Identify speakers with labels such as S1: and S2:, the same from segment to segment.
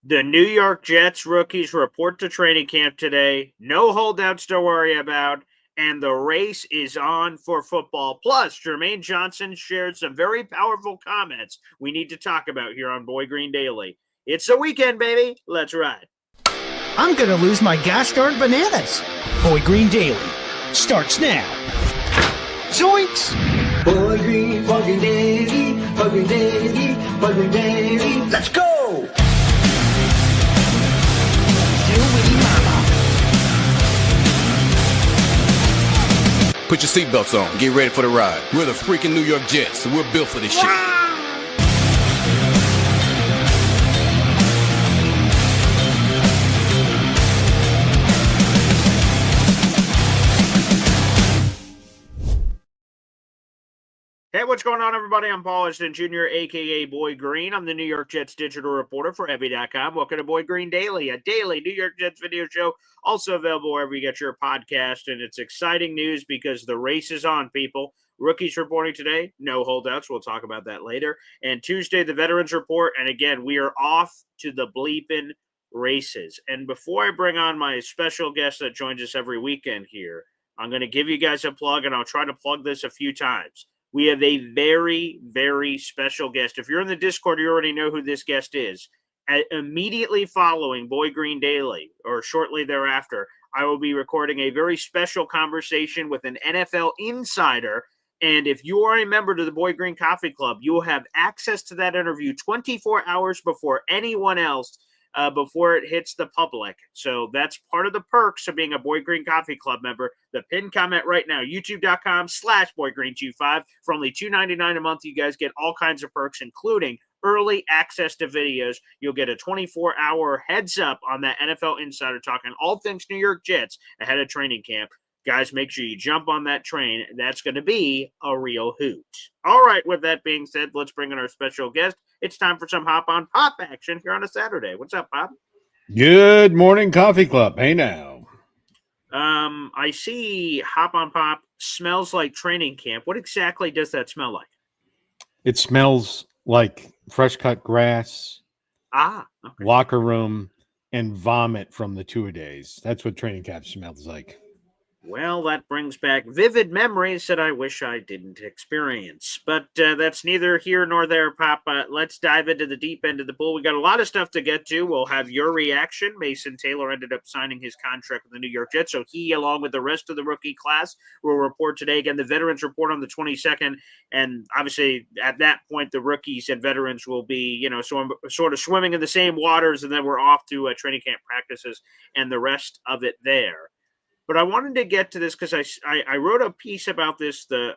S1: The New York Jets rookies report to training camp today. No holdouts to worry about. And the race is on for football. Plus, Jermaine Johnson shared some very powerful comments we need to talk about here on Boy Green Daily. It's the weekend, baby. Let's ride.
S2: I'm going to lose my gosh darn bananas. Boy Green Daily starts now. Zoinks!
S3: Boy Green Daily, Boy Green Daily, Boy Green Daily. Let's go!
S4: Put your seatbelts on. Get ready for the ride. We're the freaking New York Jets, so we're built for this shit.
S1: Hey, what's going on, everybody? I'm Paul Ashton Jr., a.k.a. Boy Green. I'm the New York Jets digital reporter for Heavy.com. Welcome to Boy Green Daily, a daily New York Jets video show, also available wherever you get your podcast. And it's exciting news because the race is on, people. Rookies reporting today, no holdouts. We'll talk about that later. And Tuesday, the veterans report. And again, we are off to the bleeping races. And before I bring on my special guest that joins us every weekend here, I'm going to give you guys a plug, and I'll try to plug this a few times. We have a very, very special guest. If you're in the Discord, you already know who this guest is. Immediately following Boy Green Daily, or shortly thereafter, I will be recording a very special conversation with an NFL insider. And if you are a member to the Boy Green Coffee Club, you will have access to that interview 24 hours before anyone else, before it hits the public. So that's part of the perks of being a Boy Green Coffee Club member. The pinned comment right now, youtube.com/BoyGreen25. For only $2.99 a month, you guys get all kinds of perks, including early access to videos. You'll get a 24-hour heads up on that NFL Insider talking all things New York Jets ahead of training camp. Guys, make sure you jump on that train. That's going to be a real hoot. All right, with that being said, let's bring in our special guest. It's time for some Hop on Pop action here on a Saturday. What's up, Pop?
S5: Good morning, Coffee Club. Hey, now.
S1: I see Hop on Pop smells like training camp. What exactly does that smell like?
S5: It smells like fresh cut grass,
S1: Okay.
S5: locker room, and vomit from the two-a-days. That's what training camp smells like.
S1: Well, that brings back vivid memories that I wish I didn't experience. But that's neither here nor there, Pop. Let's dive into the deep end of the pool. We got a lot of stuff to get to. We'll have your reaction. Mason Taylor ended up signing his contract with the New York Jets, so he, along with the rest of the rookie class, will report today. Again, the veterans report on the 22nd, and obviously at that point, the rookies and veterans will be, sort of swimming in the same waters, and then we're off to training camp practices and the rest of it there. But I wanted to get to this because I wrote a piece about this. The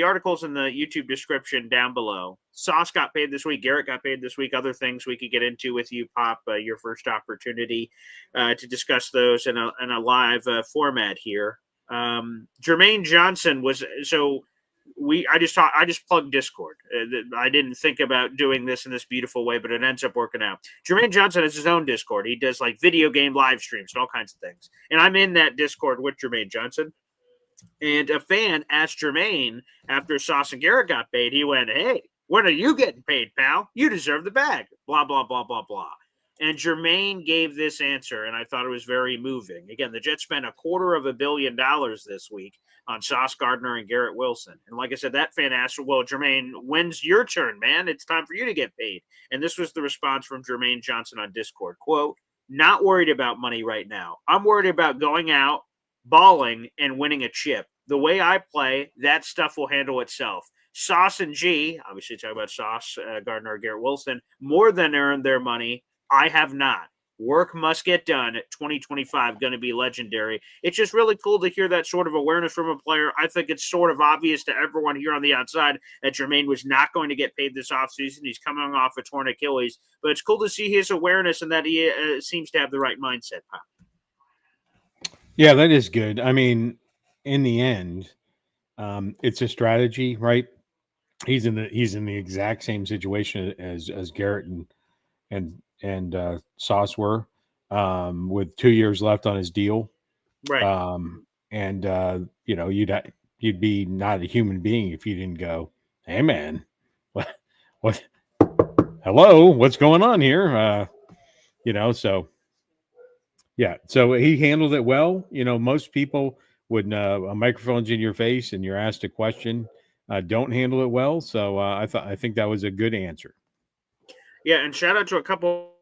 S1: article's in the YouTube description down below. Sauce got paid this week. Garrett got paid this week. Other things we could get into with you, Pop. Your first opportunity to discuss those in a live format here. Jermaine Johnson was so. I just plugged Discord. I didn't think about doing this in this beautiful way, but it ends up working out. Jermaine Johnson has his own Discord. He does like video game live streams and all kinds of things. And I'm in that Discord with Jermaine Johnson. And a fan asked Jermaine after Sauce and Garrett got paid, he went, "Hey, when are you getting paid, pal? You deserve the bag." Blah, blah, blah, blah, blah. And Jermaine gave this answer, and I thought it was very moving. Again, the Jets spent $250 million this week on Sauce Gardner and Garrett Wilson. And like I said, that fan asked, "Well, Jermaine, when's your turn, man? It's time for you to get paid." And this was the response from Jermaine Johnson on Discord. Quote, "Not worried about money right now. I'm worried about going out, balling, and winning a chip. The way I play, that stuff will handle itself. Sauce and G," obviously talking about Sauce, Gardner, Garrett Wilson, "more than earned their money. I have not. Work must get done. 2025 going to be legendary." It's just really cool to hear that sort of awareness from a player. I think it's sort of obvious to everyone here on the outside that Jermaine was not going to get paid this offseason. He's coming off a torn Achilles, but it's cool to see his awareness and that he seems to have the right mindset.
S5: Yeah, that is good. I mean, in the end, it's a strategy, right? He's in the exact same situation as Garrett and Sauce were, with 2 years left on his deal.
S1: Right.
S5: You'd be not a human being if you didn't go, "Hey man, what hello, what's going on here?" So yeah, so he handled it well. Most people when a microphone's in your face and you're asked a question, don't handle it well. So I think that was a good answer.
S1: Yeah, and shout out to a couple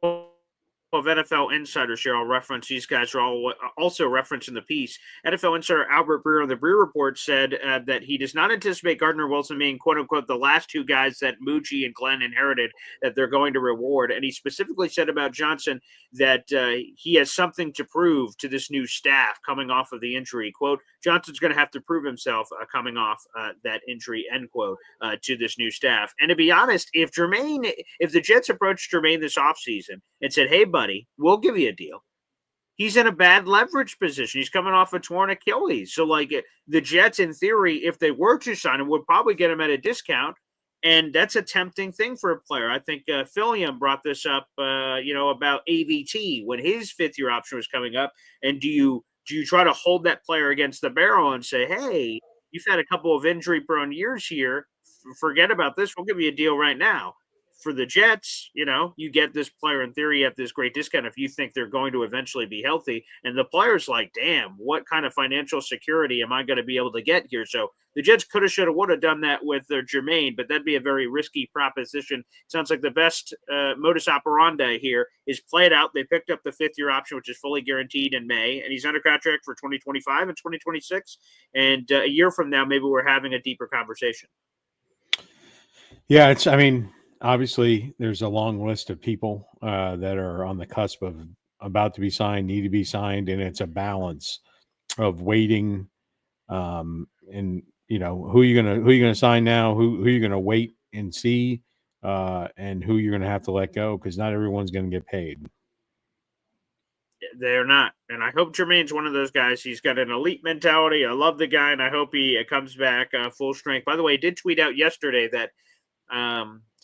S1: of NFL insiders here. I'll reference these guys are all also referenced in the piece. NFL insider Albert Breer of the Breer Report said that he does not anticipate Gardner Wilson being "quote unquote" the last two guys that Muji and Glenn inherited that they're going to reward. And he specifically said about Johnson that he has something to prove to this new staff coming off of the injury. "Quote: Johnson's going to have to prove himself coming off that injury." End quote to this new staff. And to be honest, if the Jets approached Jermaine this offseason and said, "Hey, buddy, we'll give you a deal," he's in a bad leverage position. He's coming off a torn Achilles. So, the Jets, in theory, if they were to sign him, would probably get him at a discount. And that's a tempting thing for a player. I think Philium brought this up, about AVT when his fifth-year option was coming up. And do you try to hold that player against the barrel and say, "Hey, you've had a couple of injury-prone years here. Forget about this. We'll give you a deal right now." For the Jets, you get this player in theory at this great discount if you think they're going to eventually be healthy. And the player's like, damn, what kind of financial security am I going to be able to get here? So the Jets could have, should have, would have done that with their Jermaine, but that'd be a very risky proposition. Sounds like the best modus operandi here is play it out. They picked up the fifth-year option, which is fully guaranteed in May, and he's under contract for 2025 and 2026. And a year from now, maybe we're having a deeper conversation.
S5: Yeah, obviously, there's a long list of people that are on the cusp of about to be signed, need to be signed, and it's a balance of waiting, and who you're gonna sign now, who you're gonna wait and see, and who you're gonna have to let go because not everyone's gonna get paid.
S1: They're not, and I hope Jermaine's one of those guys. He's got an elite mentality. I love the guy, and I hope he comes back full strength. By the way, he did tweet out yesterday that.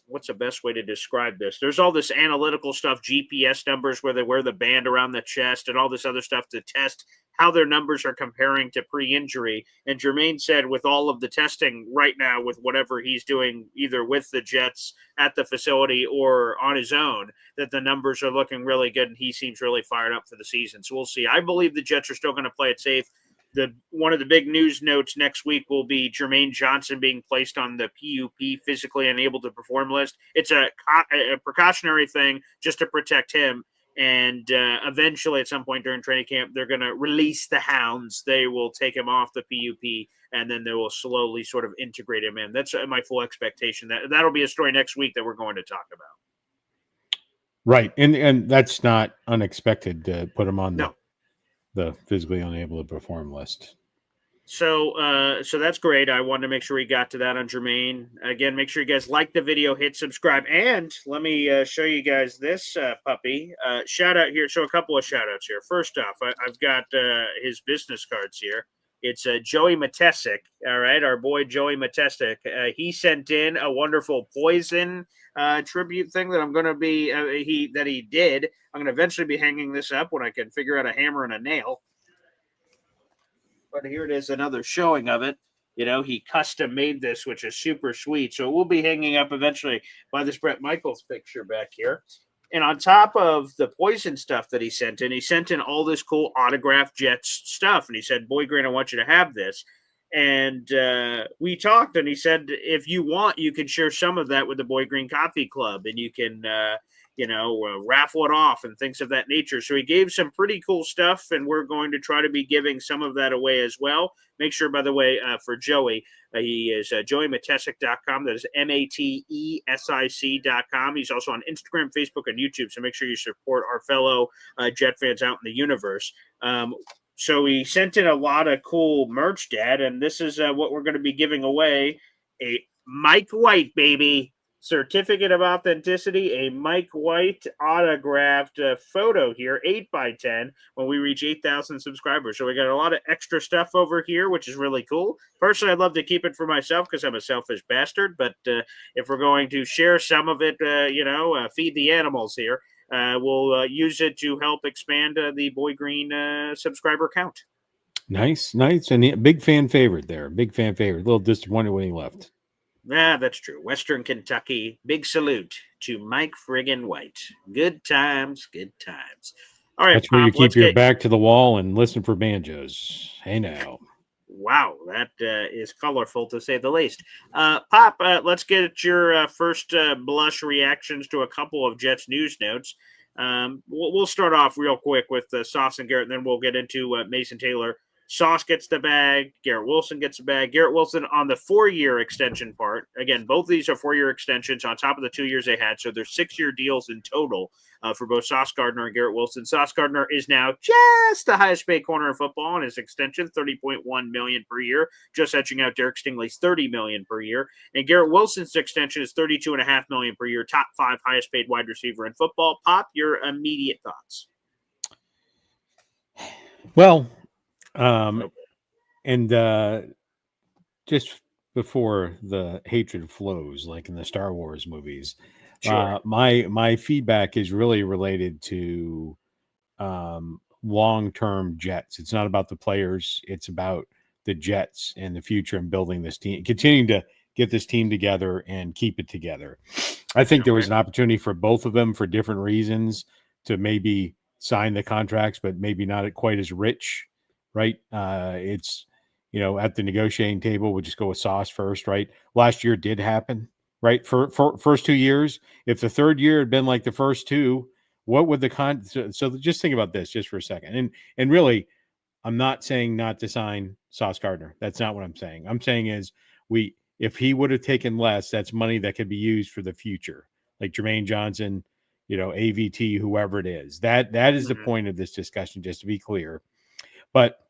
S1: What's the best way to describe this? There's all this analytical stuff, GPS numbers where they wear the band around the chest and all this other stuff to test how their numbers are comparing to pre-injury. And Jermaine said with all of the testing right now, with whatever he's doing, either with the Jets at the facility or on his own, that the numbers are looking really good and he seems really fired up for the season. So we'll see. I believe the Jets are still going to play it safe. One of the big news notes next week will be Jermaine Johnson being placed on the PUP, physically unable to perform list. It's a precautionary thing just to protect him. And eventually, at some point during training camp, they're going to release the hounds. They will take him off the PUP, and then they will slowly sort of integrate him in. That's my full expectation. That'll be a story next week that we're going to talk about.
S5: Right, and that's not unexpected to put him on
S1: No.
S5: the physically unable to perform list.
S1: So that's great. I wanted to make sure we got to that on Jermaine. Again, make sure you guys like the video, hit subscribe, and let me show you guys this puppy. Shout out here. So a couple of shout outs here. First off, I've got his business cards here. It's Joey Matesic. All right, our boy Joey Matesic. He sent in a wonderful Poison tribute thing that I'm going to be he did. I'm going to eventually be hanging this up when I can figure out a hammer and a nail. But here it is, another showing of it. He custom made this, which is super sweet. So we'll be hanging up eventually by this Brett Michaels picture back here. And on top of the Poison stuff that he sent in all this cool autographed Jets stuff. And he said, "Boy Green, I want you to have this." And we talked, and he said, if you want, you can share some of that with the Boy Green Coffee Club, and you can raffle it off and things of that nature. So he gave some pretty cool stuff, and we're going to try to be giving some of that away as well. Make sure, by the way, for Joey, he is joeymatesic.com. That is MATESIC.com. He's also on Instagram, Facebook, and YouTube. So make sure you support our fellow Jet fans out in the universe. So he sent in a lot of cool merch, Dad, and this is what we're going to be giving away. A Mike White, baby. Certificate of authenticity, a Mike White autographed photo here, 8x10, when we reach 8,000 subscribers. So we got a lot of extra stuff over here, which is really cool. Personally, I'd love to keep it for myself because I'm a selfish bastard. But if we're going to share some of it, feed the animals here, we'll use it to help expand the Boy Green subscriber count.
S5: Nice. And a big fan favorite there. Big fan favorite. A little disappointed when he left.
S1: Yeah, that's true. Western Kentucky. Big salute to Mike friggin' White. Good times, good times. All right,
S5: That's where you
S1: Pop, let's
S5: keep your
S1: get.
S5: back to the wall and listen for banjos. Hey now.
S1: Wow, that is colorful to say the least. Pop, let's get your first blush reactions to a couple of Jets news notes. We'll start off real quick with Sauce and Garrett, and then we'll get into Mason Taylor. Sauce gets the bag. Garrett Wilson gets the bag. Garrett Wilson on the 4-year extension part. Again, both of these are 4-year extensions on top of the 2 years they had. So they're 6-year deals in total for both Sauce Gardner and Garrett Wilson. Sauce Gardner is now just the highest paid corner in football on his extension, $30.1 million per year, just edging out Derek Stingley's $30 million per year. And Garrett Wilson's extension is $32.5 million per year, top 5 highest paid wide receiver in football. Pop, your immediate thoughts?
S5: Well,
S1: Okay.
S5: and just before the hatred flows, like in the Star Wars movies,
S1: Sure.
S5: my feedback is really related to long-term Jets. It's not about the players; it's about the Jets and the future and building this team, continuing to get this team together and keep it together. I think there was
S1: Okay.
S5: an opportunity for both of them for different reasons to maybe sign the contracts, but maybe not quite as rich, right? It's at the negotiating table, we'll just go with Sauce first, right? Last year did happen, right? For first 2 years, if the third year had been like the first two, what would so just think about this just for a second, and really, I'm not saying not to sign Sauce Gardner. That's not what I'm saying. I'm saying is if he would have taken less, that's money that could be used for the future, like Jermaine Johnson, AVT, whoever it is. That is the
S1: Mhm.
S5: point of this discussion, just to be clear. But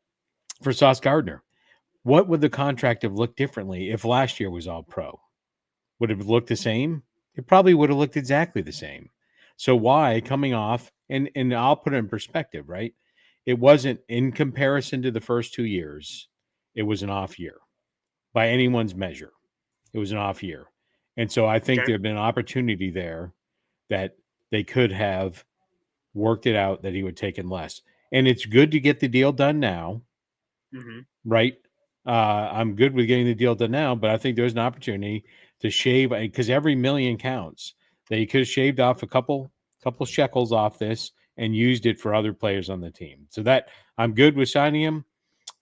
S5: for Sauce Gardner, what would the contract have looked differently if last year was all pro? Would it have looked the same? It probably would have looked exactly the same. So why coming off, and I'll put it in perspective, right? It wasn't in comparison to the first 2 years, it was an off year by anyone's measure. It was an off year. And so I think
S1: Okay.
S5: there'd been an opportunity there that they could have worked it out that he would take in less. And it's good to get the deal done now,
S1: Mm-hmm.
S5: right? I'm good with getting the deal done now, but I think there's an opportunity to shave because every million counts. They could have shaved off a couple shekels off this and used it for other players on the team. So that I'm good with signing him.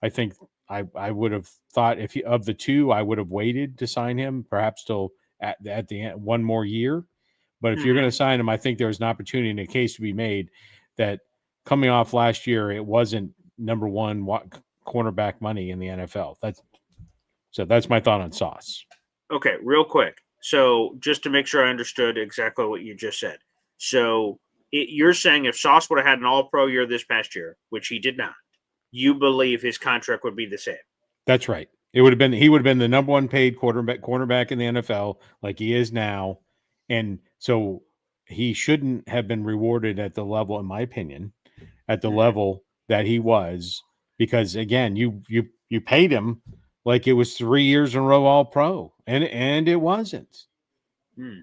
S5: I think I would have thought of the two, I would have waited to sign him, perhaps till at the end, one more year. But if you're going
S1: Mm-hmm.
S5: to sign him, I think there's an opportunity and a case to be made that coming off last year, it wasn't number one cornerback money in the NFL. That's my thought on Sauce.
S1: Okay, real quick. So just to make sure I understood exactly what you just said. So you're saying if Sauce would have had an all-pro year this past year, which he did not, you believe his contract would be the same?
S5: That's right. He would have been the number one paid cornerback in the NFL, like he is now, and so he shouldn't have been rewarded at the level, in my opinion, at the
S1: Mhm.
S5: level that he was, because again, you paid him like it was 3 years in a row all pro, and it wasn't.
S1: Hmm.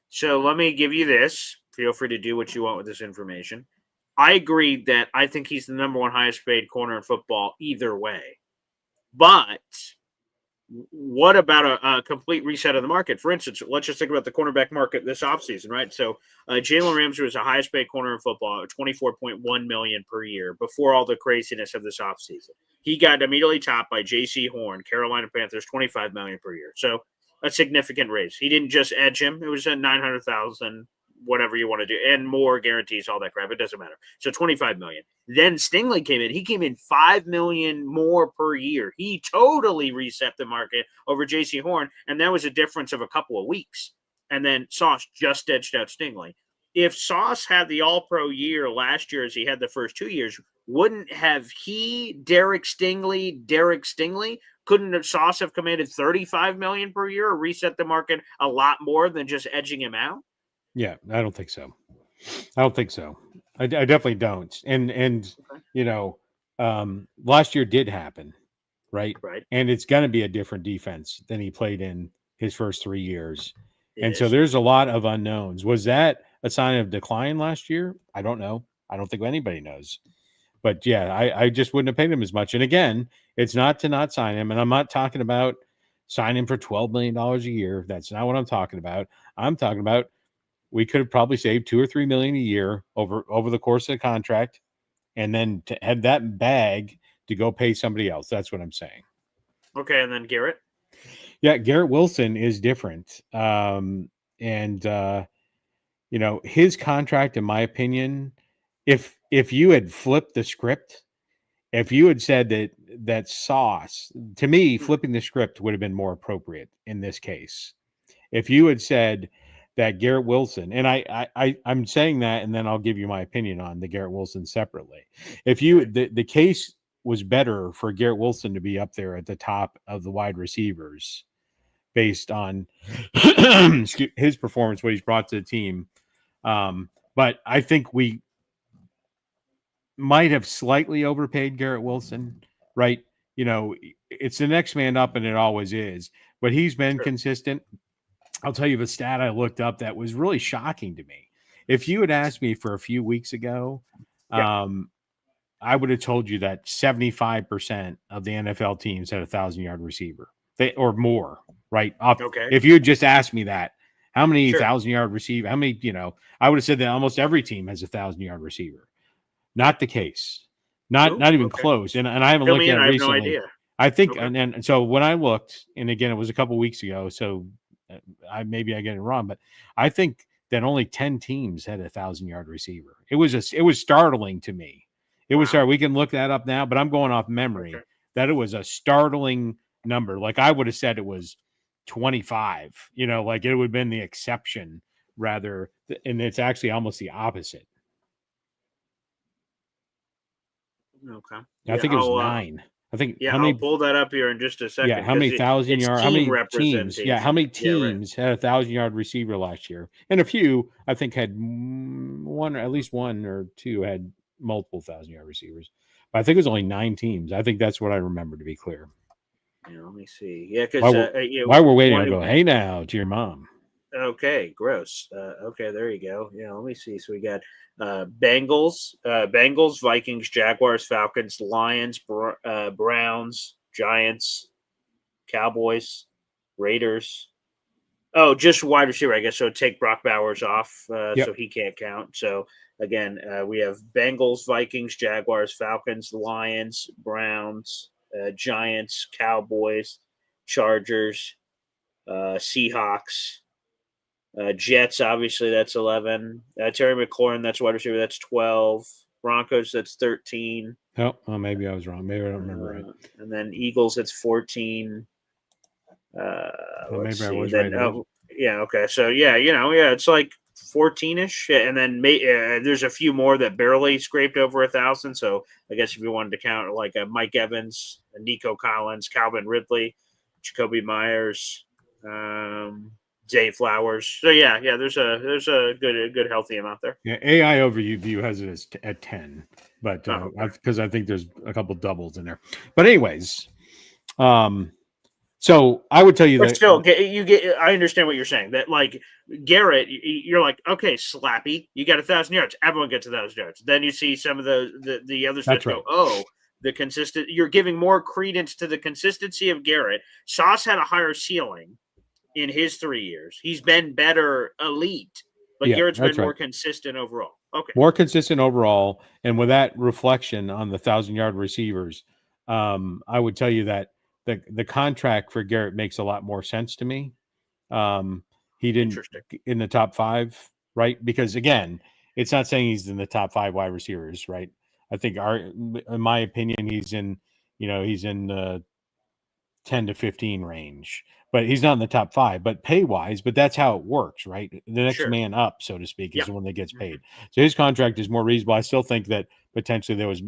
S1: So let me give you this. Feel free to do what you want with this information. I agree that I think he's the number one highest paid corner in football either way. But what about a complete reset of the market? For instance, let's just think about the cornerback market this offseason, right? So Jalen Ramsey was the highest paid corner in football at $24.1 million per year before all the craziness of this offseason. He got immediately topped by J.C. Horn, Carolina Panthers, $25 million per year. So a significant raise. He didn't just edge him; it was a 900,000, whatever you want to do, and more guarantees, all that crap. It doesn't matter. So 25 million. Then Stingley came in. He came in 5 million more per year. He totally reset the market over JC Horn, and that was a difference of a couple of weeks. And then Sauce just edged out Stingley. If Sauce had the all-pro year last year as he had the first 2 years, wouldn't have Derek Stingley, couldn't have Sauce have commanded 35 million per year or reset the market a lot more than just edging him out?
S5: Yeah, I don't think so. I definitely don't. And
S1: Okay.
S5: last year did happen, right?
S1: Right.
S5: And it's going to be a different defense than he played in his first 3 years.
S1: It
S5: And so
S1: is.
S5: there's a lot of unknowns. Was that a sign of decline last year? I don't know. I don't think anybody knows. But yeah, I just wouldn't have paid him as much. And again, it's not to not sign him. And I'm not talking about signing him for $12 million a year. That's not what I'm talking about. I'm talking about we could have probably saved $2 or $3 million a year over the course of the contract, and then to have that bag to go pay somebody else. That's what I'm saying.
S1: Okay, and then Garrett.
S5: Yeah, Garrett Wilson is different. His contract, in my opinion, if you had flipped the script, if you had said that Sauce, to me, flipping the script would have been more appropriate in this case. If you had said that Garrett Wilson, and I'm saying that, and then I'll give you my opinion on the Garrett Wilson separately. If you the case was better for Garrett Wilson to be up there at the top of the wide receivers based on his performance, what he's brought to the team. But I think we might have slightly overpaid Garrett Wilson, right? It's the next man up, and it always is. But he's been consistent. I'll tell you the stat I looked up that was really shocking to me. If you had asked me for a few weeks ago, I would have told you that 75% of the NFL teams had a 1,000-yard receiver, or more, right?
S1: Okay.
S5: If you had just asked me that, how many 1,000-yard receiver? How many? I would have said that almost every team has a 1,000-yard receiver. Not the case. Not even close. And I haven't looked at it recently. I have no idea. I think, and so when I looked, and again, it was a couple weeks ago, so I get it wrong, but I think that only 10 teams had a 1,000-yard receiver. It was startling to me. It was startling. We can look that up now, but I'm going off memory that it was a startling number. Like I would have said it was 25. Like it would have been the exception rather, and it's actually almost the opposite.
S1: Okay.
S5: I think it was 9. I think
S1: I'll pull that up here in just a second.
S5: Yeah, how many 1,000-yard? How many teams? Yeah, how many teams had a 1,000-yard receiver last year? And a few, I think, had one, or at least one or two, had multiple 1,000-yard receivers. But I think it was only 9 teams. I think that's what I remember, to be clear.
S1: Yeah, let me see. Yeah, because
S5: while we're waiting, I go, "Hey now" to your mom.
S1: Okay, gross. Okay, there you go. Yeah, let me see. So we got Bengals, Vikings, Jaguars, Falcons, Lions, Browns, Giants, Cowboys, Raiders. Oh, just wide receiver, I guess. So take Brock Bowers off, so he can't count. So again, we have Bengals, Vikings, Jaguars, Falcons, Lions, Browns, Giants, Cowboys, Chargers, Seahawks. Jets, obviously, that's 11. Terry McLaurin, that's wide receiver, that's 12. Broncos, that's 13.
S5: Oh, well, maybe I was wrong. Maybe I don't remember right.
S1: And then Eagles, that's 14.
S5: Maybe I was right.
S1: Okay. So, it's like 14-ish. And then there's a few more that barely scraped over 1,000. So, I guess if you wanted to count, like Mike Evans, Nico Collins, Calvin Ridley, Jacoby Myers, Zay Flowers. So there's a good healthy amount there.
S5: Yeah, AI overview has it at 10, but because I think there's a couple doubles in there. But anyways, so I would tell you that
S1: still I understand what you're saying. That like Garrett, you're like, okay, Slappy, you got 1,000 yards. Everyone gets 1,000 yards. Then you see some of the other stuff go, oh, the consistent. You're giving more credence to the consistency of Garrett. Sauce had a higher ceiling in his 3 years. He's been better elite, but Garrett's been more consistent overall. Okay.
S5: More consistent overall. And with that reflection on the 1,000-yard receivers, I would tell you that the contract for Garrett makes a lot more sense to me. He didn't in the top 5, right? Because again, it's not saying he's in the top 5 wide receivers, right? I think in my opinion, he's in the 10 to 15 range, but he's not in the top 5, but pay wise, but that's how it works, right? The next man up, so to speak, is the one that gets paid. So his contract is more reasonable. I still think that potentially there was,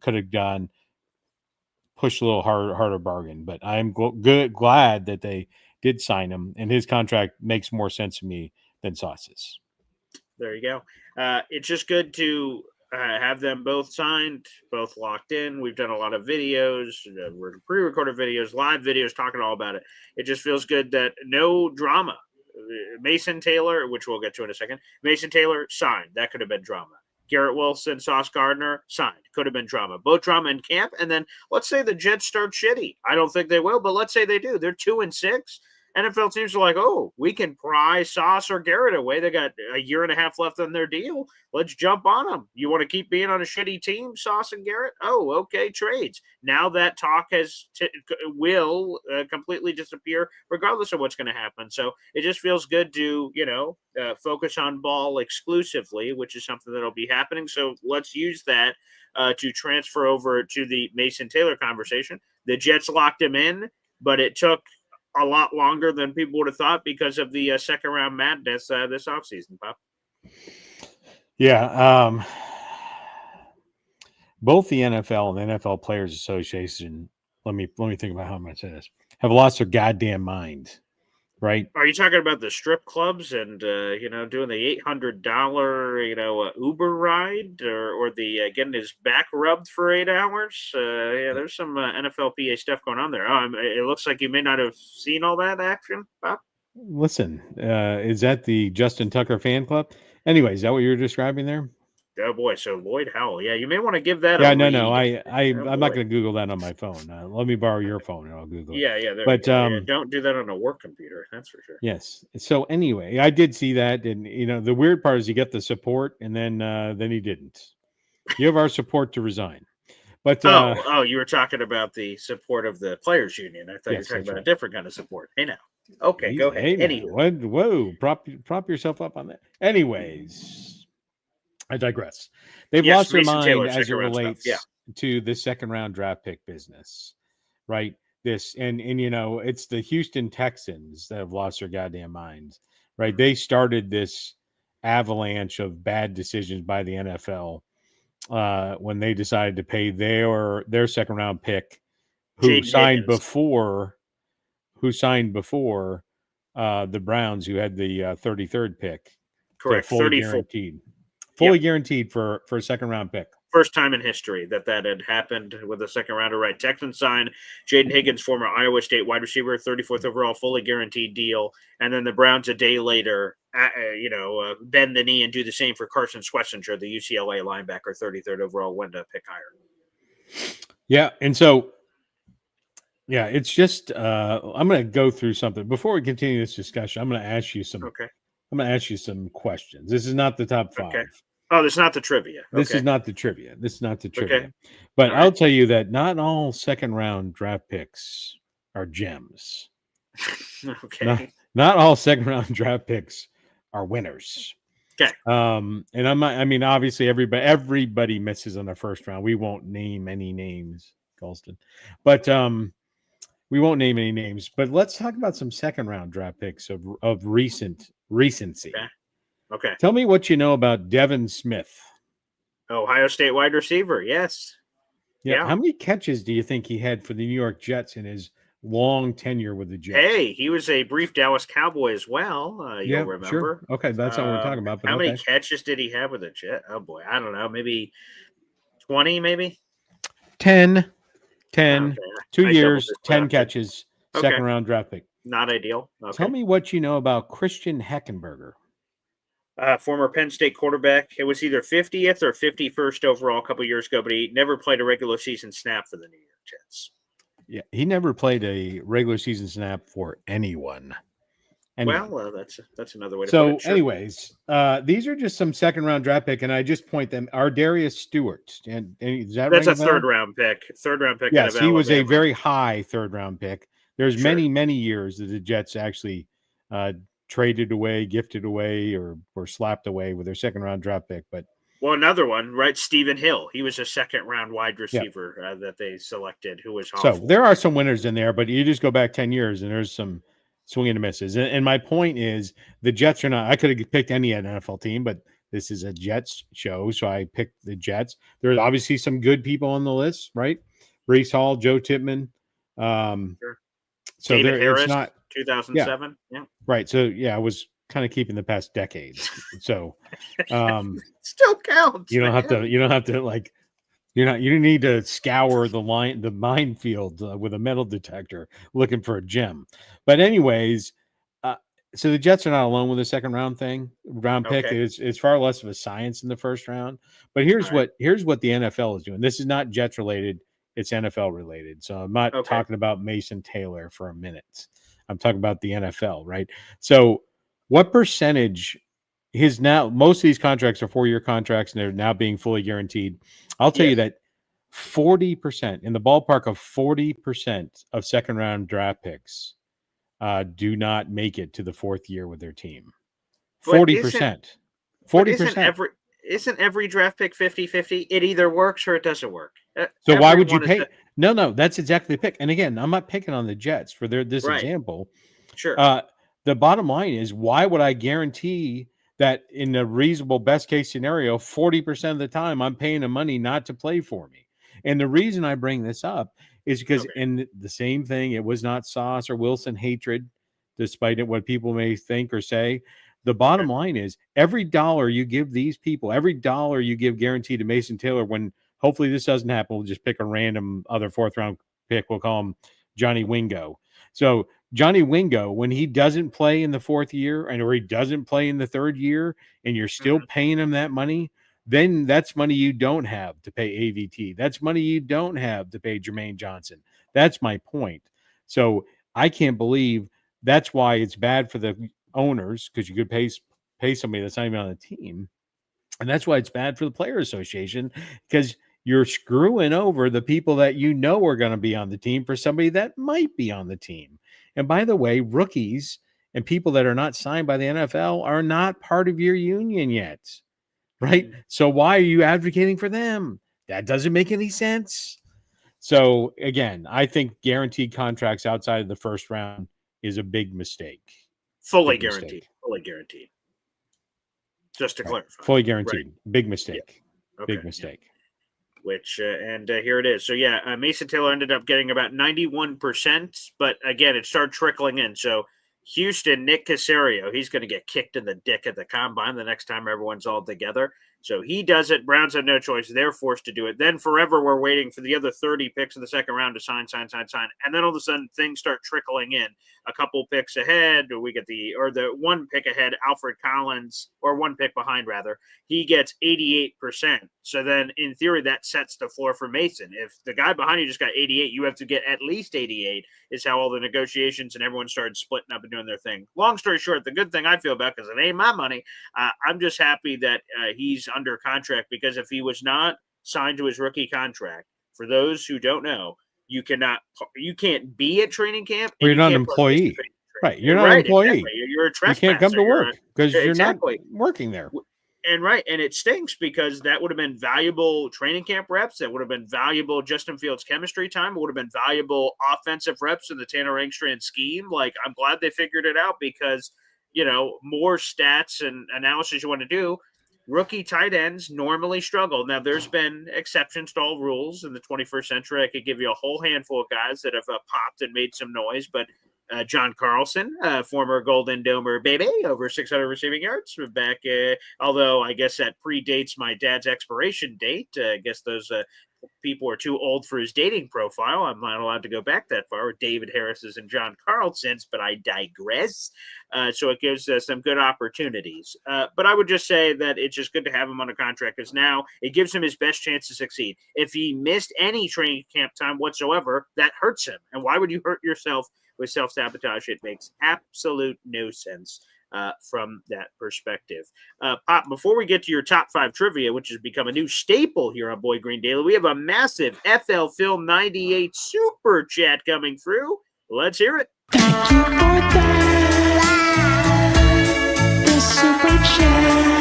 S5: could have pushed a little harder bargain, but I'm glad that they did sign him, and his contract makes more sense to me than Sauce's.
S1: There you go. It's just good to have them both signed, both locked in. We've done a lot of videos, we're pre-recorded videos, live videos, talking all about it. It just feels good that no drama. Mason Taylor, which we'll get to in a second, Mason Taylor signed. That could have been drama. Garrett Wilson, Sauce Gardner signed. Could have been drama. Both drama in camp. And then let's say the Jets start shitty. I don't think they will, but let's say they do. They're 2-6. NFL teams are like, oh, we can pry Sauce or Garrett away. They got a year and a half left on their deal. Let's jump on them. You want to keep being on a shitty team, Sauce and Garrett? Oh, okay, trades. Now that talk will completely disappear, regardless of what's going to happen. So it just feels good to focus on ball exclusively, which is something that'll be happening. So let's use that to transfer over to the Mason Taylor conversation. The Jets locked him in, but it took a lot longer than people would have thought because of the second round madness this offseason, Pop.
S5: Yeah. Both the NFL and the NFL Players Association, let me think about how I'm going to say this, have lost their goddamn mind, right?
S1: Are you talking about the strip clubs and doing the $800 Uber ride or the getting his back rubbed for 8 hours? There's some NFLPA stuff going on there. It looks like you may not have seen all that action, Bob.
S5: Listen, is that the Justin Tucker fan club? Anyway, is that what you're describing there?
S1: Oh boy, so Lloyd Howell. Yeah, you may want to give that.
S5: Yeah,
S1: a
S5: no.
S1: read.
S5: I'm not going to Google that on my phone. Let me borrow your phone and I'll Google it.
S1: Yeah.
S5: But
S1: don't do that on a work computer. That's for sure.
S5: Yes. So anyway, I did see that, and the weird part is you get the support, and then he didn't. You have our support to resign. But
S1: you were talking about the support of the players' union. I thought you were talking about a different kind of support. Hey now. Okay, go ahead.
S5: Whoa, prop yourself up on that. Anyways, I digress. They've
S1: Yes,
S5: lost their
S1: Mason
S5: mind
S1: Taylor,
S5: as it
S1: second round
S5: relates
S1: stuff.
S5: to the second round draft pick business, right? This and it's the Houston Texans that have lost their goddamn minds, right? They started this avalanche of bad decisions by the NFL when they decided to pay their second round pick, who signed before the Browns, who had the 33rd pick.
S1: Correct.
S5: Fully guaranteed for a second round pick.
S1: First time in history that had happened with a second rounder, right? Texans signed Jaden Higgins, former Iowa State wide receiver, 34th overall, fully guaranteed deal. And then the Browns a day later, bend the knee and do the same for Carson Schwessinger, the UCLA linebacker, 33rd overall, went a pick higher.
S5: Yeah. And so, yeah, it's just, I'm going to go through something. Before we continue this discussion, I'm going to ask you some questions. This is not the top 5.
S1: Okay. Oh, this is not the trivia.
S5: This is not the trivia.
S1: Okay.
S5: But I'll tell you that not all second round draft picks are gems.
S1: Okay.
S5: Not all second round draft picks are winners.
S1: Okay.
S5: And obviously everybody misses on the first round. We won't name any names, Colston. But we won't name any names. But let's talk about some second round draft picks of recency.
S1: Okay.
S5: Tell me what you know about Devin Smith.
S1: Ohio State wide receiver. Yes.
S5: Yeah. How many catches do you think he had for the New York Jets in his long tenure with the Jets?
S1: Hey, he was a brief Dallas Cowboy as well. You'll remember.
S5: Sure. Okay, that's what we're talking about. But
S1: how many catches did he have with the Jets? Oh boy, I don't know. Maybe 20, maybe
S5: 10.
S1: Okay.
S5: 2 years, 10 catches, second round draft pick.
S1: Not ideal. Okay.
S5: Tell me what you know about Christian Heckenberger.
S1: Former Penn State quarterback. It was either 50th or 51st overall a couple years ago, but he never played a regular season snap for the New York Jets.
S5: Yeah, he never played a regular season snap for anyone.
S1: Well, that's another way to
S5: put
S1: it.
S5: So, anyways, these are just some second round draft pick, and I just point them. Darius Stewart, and is
S1: that's a third round pick.
S5: Yes, he was a very high third round pick. There's many years that the Jets actually traded away, gifted away, or slapped away with their second round draft pick. But
S1: another one, right? Stephen Hill. He was a second round wide receiver that they selected, who was awful.
S5: So there are some winners in there, but you just go back 10 years and there's some swinging and misses. And my point is the Jets are not, I could have picked any NFL team, but this is a Jets show. So I picked the Jets. There's obviously some good people on the list, right? Breece Hall, Joe Tippmann. So
S1: David Harris,
S5: it's not
S1: 2007. Yeah.
S5: Right. So I was kind of keeping the past decades. So
S1: still counts.
S5: You don't have to you don't need to scour the minefield with a metal detector looking for a gem. But anyways, so the Jets are not alone with the second round pick. It's far less of a science in the first round. But here's what the NFL is doing. This is not Jets related. It's NFL related. So I'm not talking about Mason Taylor for a minute. I'm talking about the NFL, right? So what percentage most of these contracts are 4-year contracts and they're now being fully guaranteed. I'll tell you that 40%, in the ballpark of 40% of second round draft picks do not make it to the fourth year with their team. 40%. 40%.
S1: Isn't every draft pick 50-50? It either works or it doesn't work.
S5: So why would you pay? No, that's exactly the pick. And again, I'm not picking on the Jets for this example.
S1: Sure.
S5: The bottom line is, why would I guarantee that in a reasonable best case scenario, 40% of the time I'm paying them money not to play for me? And the reason I bring this up is because in the same thing, it was not Sauce or Wilson hatred, despite what people may think or say. The bottom line is, every dollar you give these people, every dollar you give guaranteed to Mason Taylor, when hopefully this doesn't happen, we'll just pick a random other fourth round pick. We'll call him Johnny Wingo. So Johnny Wingo, when he doesn't play in the fourth year or he doesn't play in the third year, and you're still paying him that money, then that's money you don't have to pay AVT. That's money you don't have to pay Jermaine Johnson. That's my point. So I can't believe that's why it's bad for the owners, because you could pay somebody that's not even on the team. And that's why it's bad for the Player Association, because you're screwing over the people that you know are going to be on the team for somebody that might be on the team. And by the way, rookies and people that are not signed by the NFL are not part of your union yet, right? So why are you advocating for them? That doesn't make any sense. So again, I think guaranteed contracts outside of the first round is a big mistake.
S1: Fully guaranteed. Fully guaranteed. Just to clarify.
S5: Fully guaranteed. Right. Big mistake.
S1: Yeah. Okay.
S5: Big mistake.
S1: Which, here it is. So, Mason Taylor ended up getting about 91%, but again, it started trickling in. So, Houston, Nick Caserio, he's going to get kicked in the dick at the combine the next time everyone's all together. So he does it. Browns have no choice. They're forced to do it. Then forever we're waiting for the other 30 picks in the second round to sign. And then all of a sudden things start trickling in. A couple picks ahead, we get the one pick ahead, Alfred Collins, or one pick behind rather. He gets 88%. So then in theory that sets the floor for Mason. If the guy behind you just got 88, you have to get at least 88 is how all the negotiations and everyone started splitting up and doing their thing. Long story short, the good thing I feel about, because it ain't my money, I'm just happy that he's under contract, because if he was not signed to his rookie contract, for those who don't know, you can't be at training camp.
S5: Well, you're not an employee, right? You're not an employee.
S1: Exactly. You're a trespasser.
S5: You can't come to work because you're not working there.
S1: And and it stinks, because that would have been valuable training camp reps. That would have been valuable Justin Fields chemistry time. It would have been valuable offensive reps in the Tanner Engstrand scheme. Like, I'm glad they figured it out, because, more stats and analysis you want to do. Rookie tight ends normally struggle. Now, there's been exceptions to all rules in the 21st century. I could give you a whole handful of guys that have popped and made some noise, but John Carlson, former Golden Domer baby, over 600 receiving yards back, although I guess that predates my dad's expiration date. I guess those people are too old for his dating profile. I'm not allowed to go back that far with David Harris's and John Carlson's, but I digress. So it gives some good opportunities. But I would just say that it's just good to have him on a contract, because now it gives him his best chance to succeed. If he missed any training camp time whatsoever, that hurts him. And why would you hurt yourself with self-sabotage? It makes absolute no sense from that perspective. Pop, before we get to your top 5 trivia, which has become a new staple here on Boy Green Daily, we have a massive FL Film 98 super chat coming through. Let's hear it.
S6: Thank you for that. The super chat.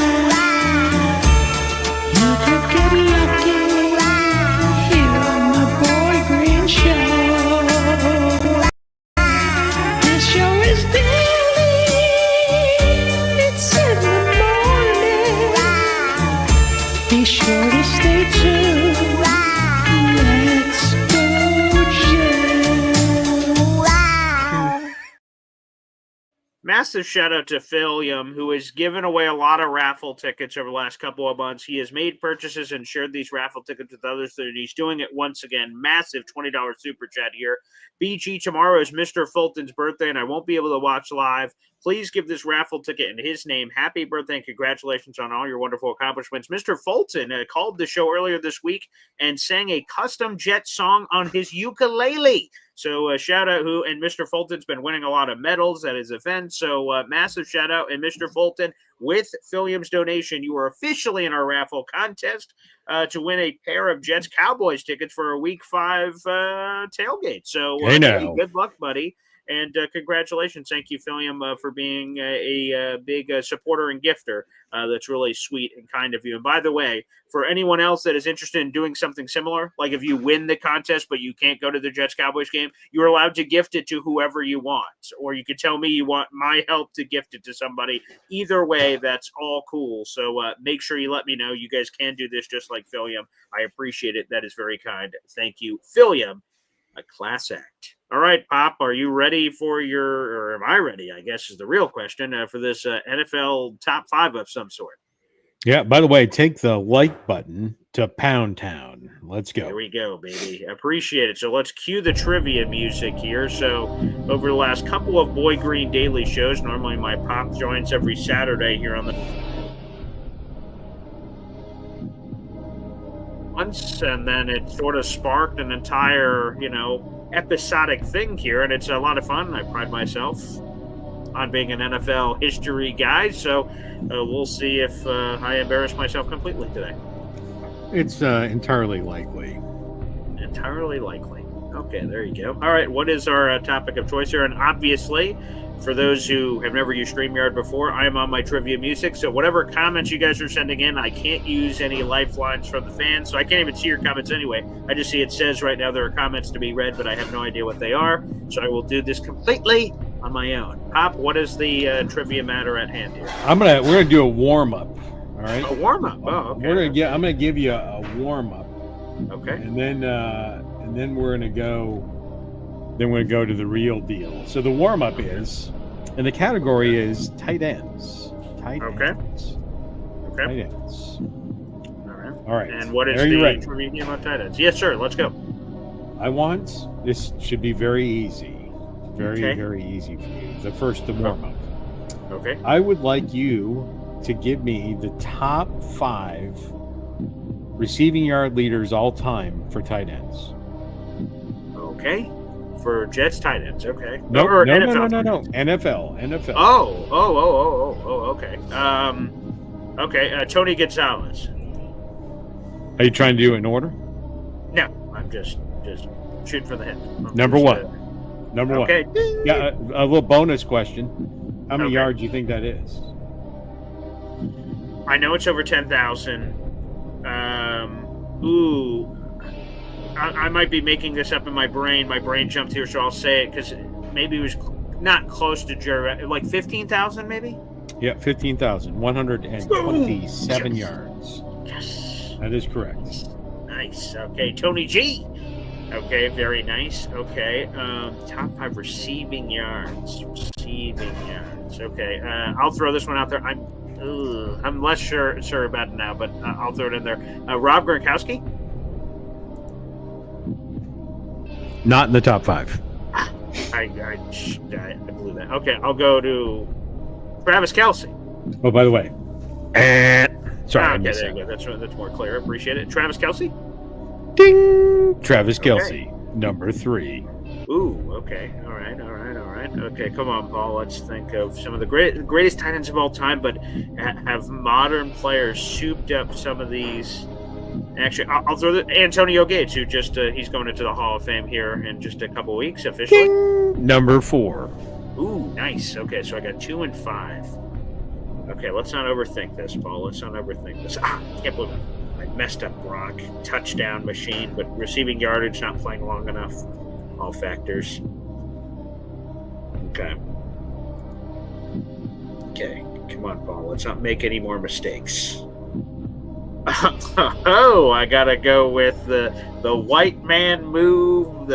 S6: You could get lucky here on the Boy Green Show. This show is daily. It's in the morning. Be sure to stay tuned. Let's go, Jen.
S1: Massive shout out to Philium, who has given away a lot of raffle tickets over the last couple of months. He has made purchases and shared these raffle tickets with others, and he's doing it once again. Massive $20 super chat here. BG, tomorrow is Mr. Fulton's birthday, and I won't be able to watch live. Please give this raffle ticket in his name. Happy birthday and congratulations on all your wonderful accomplishments. Mr. Fulton called the show earlier this week and sang a custom Jet song on his ukulele. So shout out and Mr. Fulton's been winning a lot of medals at his event. So massive shout out. And Mr. Fulton, with Philium's donation, you are officially in our raffle contest to win a pair of Jets Cowboys tickets for a Week 5 tailgate. So hey, good luck, buddy. And congratulations. Thank you, Philium, for being a big supporter and gifter. That's really sweet and kind of you. And by the way, for anyone else that is interested in doing something similar, like if you win the contest but you can't go to the Jets-Cowboys game, you're allowed to gift it to whoever you want. Or you could tell me you want my help to gift it to somebody. Either way, that's all cool. So make sure you let me know. You guys can do this just like Philium. I appreciate it. That is very kind. Thank you, Philium. A class act. All right, Pop, are you ready for or am I ready, I guess is the real question, for this NFL top 5 of some sort?
S5: Yeah, by the way, take the like button to Pound Town. Let's go.
S1: There we go, baby. Appreciate it. So let's cue the trivia music here. So over the last couple of Boy Green Daily shows, normally my Pop joins every Saturday here on the and then it sort of sparked an entire, episodic thing here, and it's a lot of fun. I pride myself on being an NFL history guy, so we'll see if I embarrass myself completely today.
S5: It's entirely likely.
S1: Entirely likely. Okay, there you go. All right, what is our topic of choice here? And obviously, for those who have never used StreamYard before, I am on my trivia music. So whatever comments you guys are sending in, I can't use any lifelines from the fans. So I can't even see your comments anyway. I just see it says right now there are comments to be read, but I have no idea what they are. So I will do this completely on my own. Pop, what is the trivia matter at hand here?
S5: We're gonna do a warm up. All right.
S1: A warm up. Oh, okay.
S5: I'm gonna give you a warm up.
S1: Okay.
S5: And then we're gonna go. Then we're going to go to the real deal. So the warm-up is, and the category is tight ends. Tight ends.
S1: Okay.
S5: Tight ends. All right.
S1: And what is the trivia game on tight ends? Yes, sir. Let's go.
S5: This should be very easy. Very easy for you. The warm-up.
S1: Okay.
S5: I would like you to give me the top 5 receiving yard leaders all time for tight ends.
S1: Okay. For Jets tight ends, okay.
S5: No. NFL.
S1: Okay. Okay. Tony Gonzalez.
S5: Are you trying to do it in order?
S1: No, I'm just shooting for the hip.
S5: Number one.
S1: Okay.
S5: Yeah, a little bonus question. How many yards do you think that is?
S1: I know it's over 10,000. I might be making this up in my brain. My brain jumped here, so I'll say it because maybe it was not close to Germaine. Like 15,000, maybe?
S5: Yeah, 15,127 yards.
S1: Yes.
S5: That is correct.
S1: Nice. Okay, Tony G. Okay, very nice. Okay, top 5 receiving yards. Okay, I'll throw this one out there. I'm less sure about it now, but I'll throw it in there. Rob Gronkowski.
S5: Not in the top 5.
S1: I blew that. Okay, I'll go to Travis Kelce.
S5: Oh, by the way. Sorry.
S1: Okay, there you go. That's more clear. Appreciate it. Travis Kelce?
S5: Ding! Travis Kelce, number 3.
S1: Ooh, okay. All right. Okay, come on, Paul. Let's think of some of the greatest tight ends of all time, but have modern players souped up some of these. Actually, I'll throw Antonio Gates, who just he's going into the Hall of Fame here in just a couple weeks officially.
S5: Ding! Number 4.
S1: Ooh, nice. Okay, so I got 2 and 5. Okay, let's not overthink this, Paul. Let's not overthink this. I can't believe I messed up Gronk. Touchdown machine, but receiving yardage not playing long enough. All factors. Okay, come on, Paul. Let's not make any more mistakes. Oh, I gotta go with the white man move.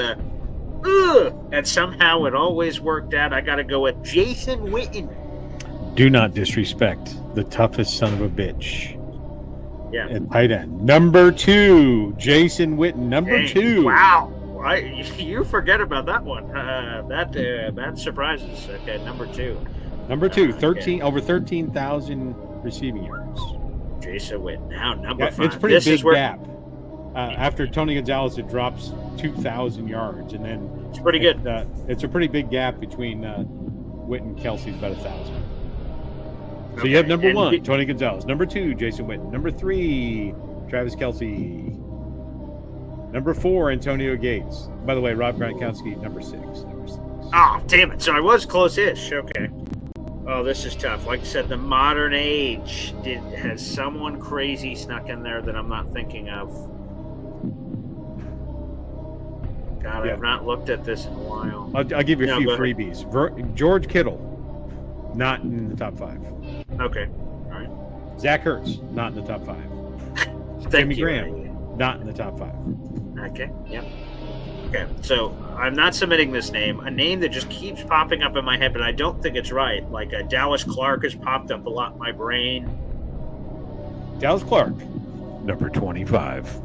S1: And somehow it always worked out. I gotta go with Jason Witten.
S5: Do not disrespect the toughest son of a bitch.
S1: Yeah.
S5: At tight end. Number 2, Jason Witten. Number 2.
S1: Wow. You forget about that one. That surprises. Okay, number 2.
S5: Number 2, over 13,000 receiving yards.
S1: Jason Witten. Now number 5.
S5: It's pretty big gap. after Tony Gonzalez, it drops 2,000 yards, and then
S1: It's pretty good.
S5: It's a pretty big gap between Witt and Kelsey's about 1,000. So
S1: Okay,
S5: you have number
S1: and
S5: 1, Tony Gonzalez. Number 2, Jason Witten. Number 3, Travis Kelsey. Number 4, Antonio Gates. By the way, Rob Gronkowski, number 6.
S1: Oh, damn it. So I was close-ish. Okay. Oh, this is tough. Like I said, the modern age has someone crazy snuck in there that I'm not thinking of. God, I have not looked at this in a while.
S5: I'll give you a few
S1: go ahead.
S5: freebies. George Kittle, not in the top 5.
S1: Okay. All right.
S5: Zach Ertz, not in the top 5.
S1: Thank
S5: Jimmy
S1: you.
S5: Graham, not in the top 5.
S1: Okay. Yep. Okay. So I'm not submitting this name. A name that just keeps popping up in my head, but I don't think it's right. Like Dallas Clark has popped up a lot in my brain.
S5: Dallas Clark, number 25.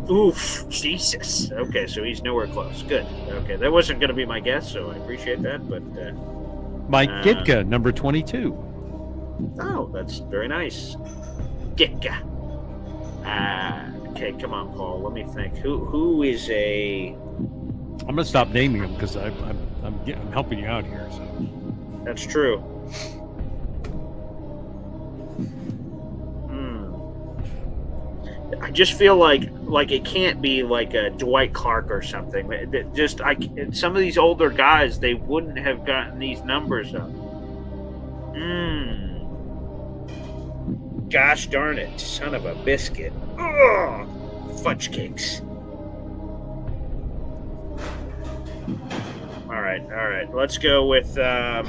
S1: Oof, Jesus. Okay, so he's nowhere close. Good. Okay, that wasn't going to be my guess, so I appreciate that. But
S5: Mike Ditka, number 22.
S1: oh, that's very nice. Ditka. Okay, come on, Paul. Let me think. Who is a?
S5: I'm gonna stop naming them because I'm helping you out here. So
S1: That's true. I just feel like it can't be like a Dwight Clark or something. Just some of these older guys, they wouldn't have gotten these numbers up. Gosh darn it, son of a biscuit. Ugh, fudge cakes. All right. Let's go with Aaron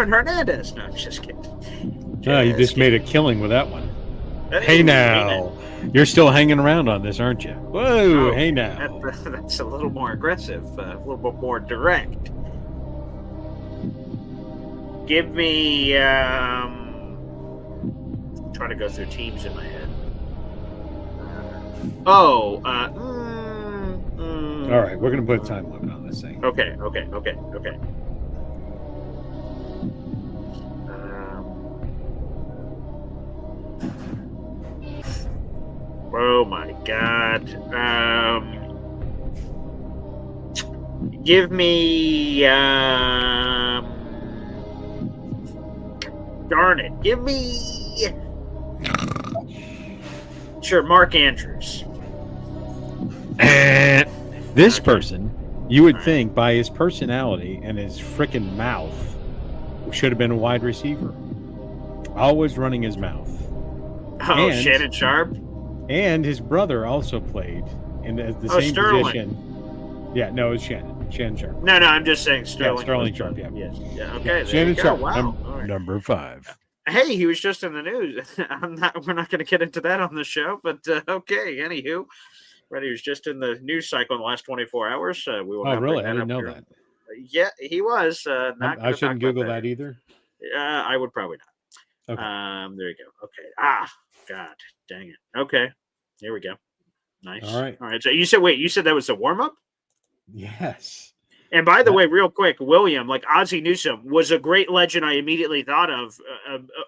S1: Hernandez. No, I'm just kidding.
S5: you just made a killing with that one. Hey
S1: Hey,
S5: now, you're still hanging around on this, aren't you? Whoa, hey now.
S1: That's a little more aggressive, a little bit more direct. Give me. Trying to go through teams in my head.
S5: All right, we're gonna put a time limit on this thing.
S1: Okay. Oh my God. Give me. Darn it. Give me. Sure, Mark Andrews.
S5: And this person, you would think by his personality and his freaking mouth, should have been a wide receiver. Always running his mouth.
S1: Oh,
S5: And-
S1: Shannon Sharp.
S5: And his brother also played in the same
S1: Sterling.
S5: position. Yeah, no, it was Shannon. Shannon Sharp.
S1: No, I'm just saying Sterling.
S5: Sterling
S1: was-
S5: Sharp, yeah.
S1: Yes. Yeah. Okay.
S5: Yeah,
S1: there
S5: Shannon
S1: you go.
S5: Sharp,
S1: Wow. All right.
S5: number 5.
S1: Hey, he was just in the news. We're not going to get into that on the show, but okay. Anywho, he was just in the news cycle in the last 24 hours. We will.
S5: Oh,
S1: not
S5: really?
S1: bring
S5: I didn't
S1: up
S5: know
S1: here.
S5: that.
S1: Yeah, he was. Not
S5: I
S1: gonna
S5: shouldn't
S1: talk about
S5: Google that either.
S1: I would probably not.
S5: Okay.
S1: There you go. Okay. God, dang it. Okay, here we go. Nice.
S5: All right.
S1: So you said that was the warm up.
S5: Yes.
S1: And by the way, real quick, William, like Ozzie Newsome was a great legend I immediately thought of.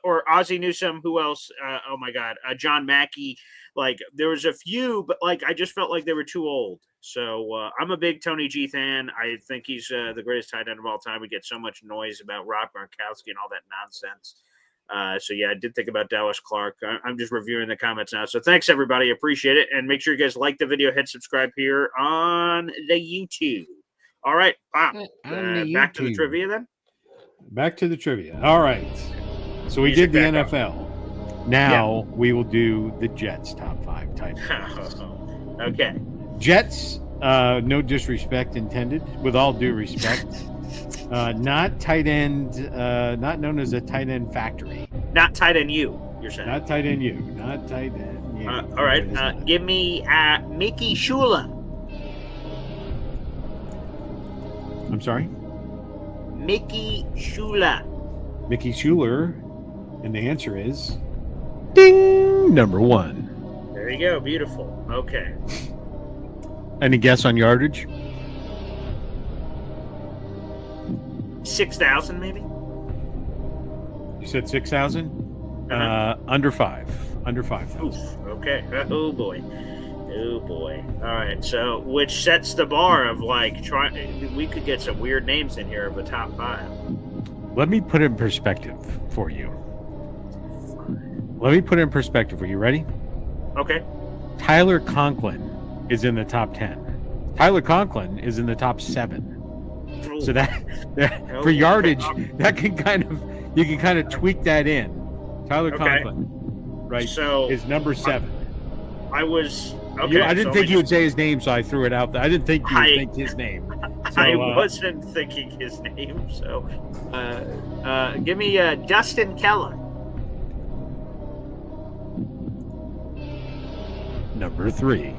S1: Or Ozzie Newsome, who else? Oh my God, John Mackey. Like there was a few, but like I just felt like they were too old. So I'm a big Tony G fan. I think he's the greatest tight end of all time. We get so much noise about Rob Gronkowski and all that nonsense. So yeah, I did think about Dallas Clark. I'm just reviewing the comments now. So thanks everybody, appreciate it, and make sure you guys like the video, hit subscribe here on the YouTube. All right, Bob. Back to the trivia then.
S5: Back to the trivia. All right. So we
S1: Music
S5: did the
S1: back up.
S5: NFL. Now we will do the Jets top 5 tight ends.
S1: Okay.
S5: Jets, no disrespect intended, with all due respect. Not tight end, not known as a tight end factory.
S1: Not tight end you, you're saying.
S5: Not tight end you. Not tight end you.
S1: All right. Give me Mickey Shula.
S5: I'm sorry?
S1: Mickey Shula.
S5: Mickey Schuler. And the answer is ding, number 1.
S1: There you go. Beautiful. Okay.
S5: Any guess on yardage?
S1: 6,000 maybe?
S5: You said 6,000?
S1: Uh-huh.
S5: Under 5. Under 5,000.
S1: Okay. Oh boy. Oh boy. All right. So, which sets the bar of like we could get some weird names in here of the top 5.
S5: Let me put it in perspective for you. You ready?
S1: Okay.
S5: Tyler Conklin is in the top 10. Tyler Conklin is in the top 7. So that for yardage, that can you can kind of tweak that in. Tyler Conklin, right?
S1: So
S5: is number 7.
S1: I was okay.
S5: I didn't think you would say his name, so I threw it out there. I didn't think you would think his name. So,
S1: I wasn't thinking his name. So, give me Dustin Keller.
S5: Number 3.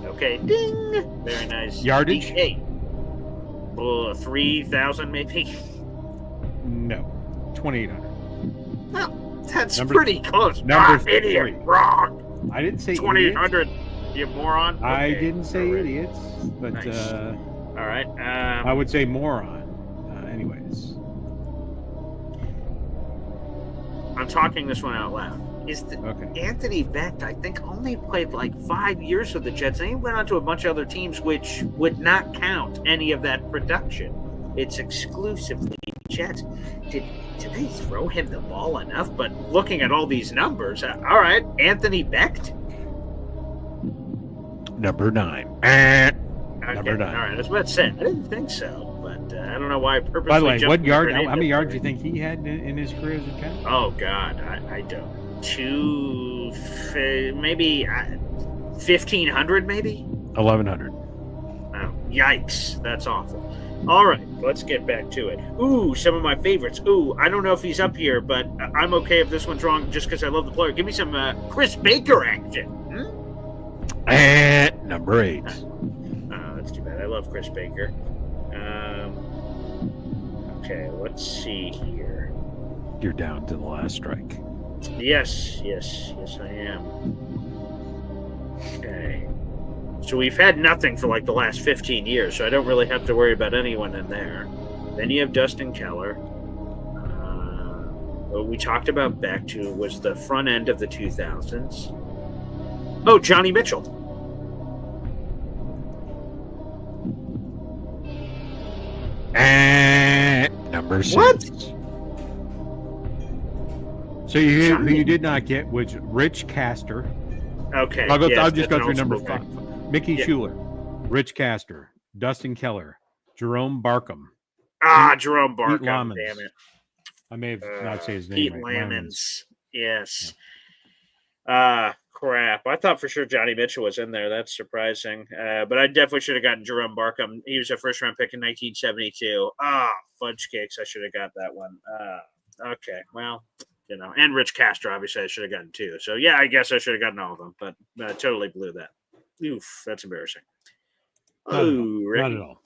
S1: Okay, ding. Very nice.
S5: Yardage?
S1: DK. 3,000 maybe.
S5: No, 2,800.
S1: Well, that's
S5: Number-
S1: pretty close.
S5: number
S1: Idiot.
S5: 3.
S1: Wrong.
S5: I didn't say
S1: 2,800. You moron.
S5: I
S1: Okay,
S5: didn't say
S1: all right.
S5: idiots, but
S1: Nice. All right.
S5: I would say moron. Anyways,
S1: I'm talking this one out loud.
S5: okay.
S1: Anthony Becht, I think, only played like 5 years with the Jets, and he went on to a bunch of other teams, which would not count any of that production. It's exclusively Jets. Did they throw him the ball enough? But looking at all these numbers, all right, Anthony Becht.
S5: Number 9.
S1: Okay,
S5: Number 9.
S1: All right, I was about to say I didn't think so, but I don't know why I purposely.
S5: By the way,
S1: jumped
S5: what
S1: to
S5: yard?
S1: Grenade
S5: How many yards do
S1: Delivery.
S5: you think he had in his career as a Jet?
S1: Oh God, I don't. Maybe 1,500, maybe.
S5: 1,100.
S1: Oh, yikes, that's awful. All right, let's get back to it. Ooh, some of my favorites. Ooh, I don't know if he's up here, but I'm okay if this one's wrong just because I love the player. Give me some Chris Baker action.
S5: And number 8.
S1: Oh, that's too bad. I love Chris Baker. Okay, let's see here.
S5: You're down to the last strike.
S1: Yes, I am. Okay. So we've had nothing for like the last 15 years, so I don't really have to worry about anyone in there. Then you have Dustin Keller. What we talked about back to was the front end of the 2000s. Oh, Johnny Mitchell.
S5: And number 6.
S1: What?
S5: So who
S1: Johnny-
S5: you did not get was Rich Castor.
S1: Okay.
S5: I'll
S1: yes,
S5: just
S1: that's
S5: go
S1: an
S5: through
S1: old
S5: number
S1: school guy.
S5: 5. Mickey
S1: Yeah.
S5: Schuler, Rich Castor, Dustin Keller, Jerome Barkham.
S1: Jerome Barkham.
S5: Lamons.
S1: Damn it.
S5: I may have not say his name
S1: Pete
S5: right.
S1: Lamons. Yes. Crap. I thought for sure Johnny Mitchell was in there. That's surprising. But I definitely should have gotten Jerome Barkham. He was a first round pick in 1972. Fudge cakes. I should have got that one. Okay. Well, and Rich Castro, obviously, I should have gotten too. So, yeah, I guess I should have gotten all of them, but I totally blew that. Oof. That's embarrassing.
S5: Not at all.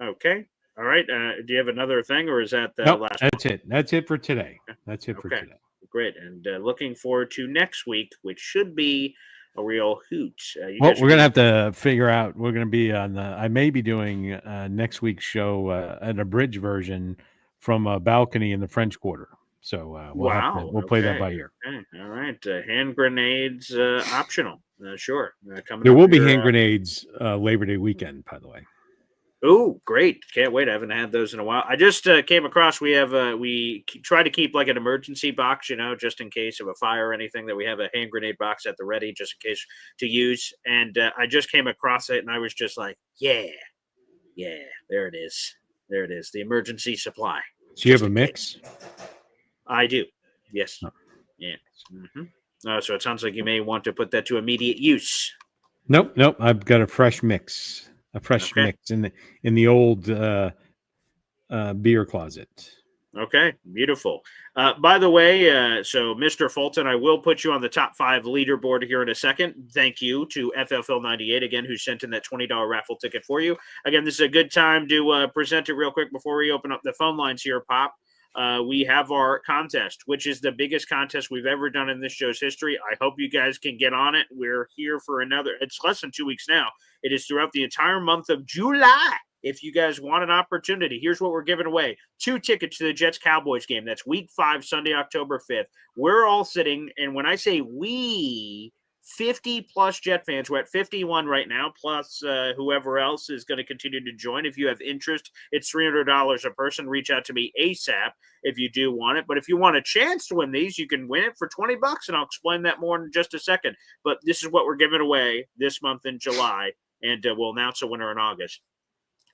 S1: Okay. All right. Do you have another thing, or is that the
S5: Nope,
S1: last
S5: that's it. That's it for today. That's it for
S1: Okay.
S5: today.
S1: Great. And looking forward to next week, which should be a real hoot.
S5: Well, we're going to have to figure out. We're going to be on the. I may be doing next week's show an abridged version from a balcony in the French Quarter. So we'll play that by ear.
S1: Okay. All right. Hand grenades optional. Sure. Coming
S5: There
S1: up
S5: will be
S1: here,
S5: hand grenades Labor Day weekend, by the way.
S1: Oh, great! Can't wait. I haven't had those in a while. I just came across. We have try to keep like an emergency box, just in case of a fire or anything. That we have a hand grenade box at the ready, just in case to use. And I just came across it, and I was just like, yeah, there it is. The emergency supply.
S5: So you
S1: Just
S5: have a
S1: in
S5: mix?
S1: case. I do. Yes.
S5: Oh.
S1: Yeah. Mm-hmm. So it sounds like you may want to put that to immediate use.
S5: Nope. I've got a fresh mix. Mix in the old beer closet.
S1: Okay, beautiful. By the way, so Mr. Fulton, I will put you on the top 5 leaderboard here in a second. Thank you to FFL98 again, who sent in that $20 raffle ticket for you. Again, this is a good time to present it real quick before we open up the phone lines here, Pop. We have our contest, which is the biggest contest we've ever done in this show's history. I hope you guys can get on it. We're here for it's less than 2 weeks now. It is throughout the entire month of July. if you guys want an opportunity, here's what we're giving away. 2 tickets to the Jets-Cowboys game. That's Week 5, Sunday, October 5th. We're all sitting, and when I say we, 50-plus Jet fans. We're at 51 right now, plus whoever else is going to continue to join. If you have interest, it's $300 a person. Reach out to me ASAP if you do want it. But if you want a chance to win these, you can win it for $20, and I'll explain that more in just a second. But this is what we're giving away this month in July, and we'll announce a winner in August.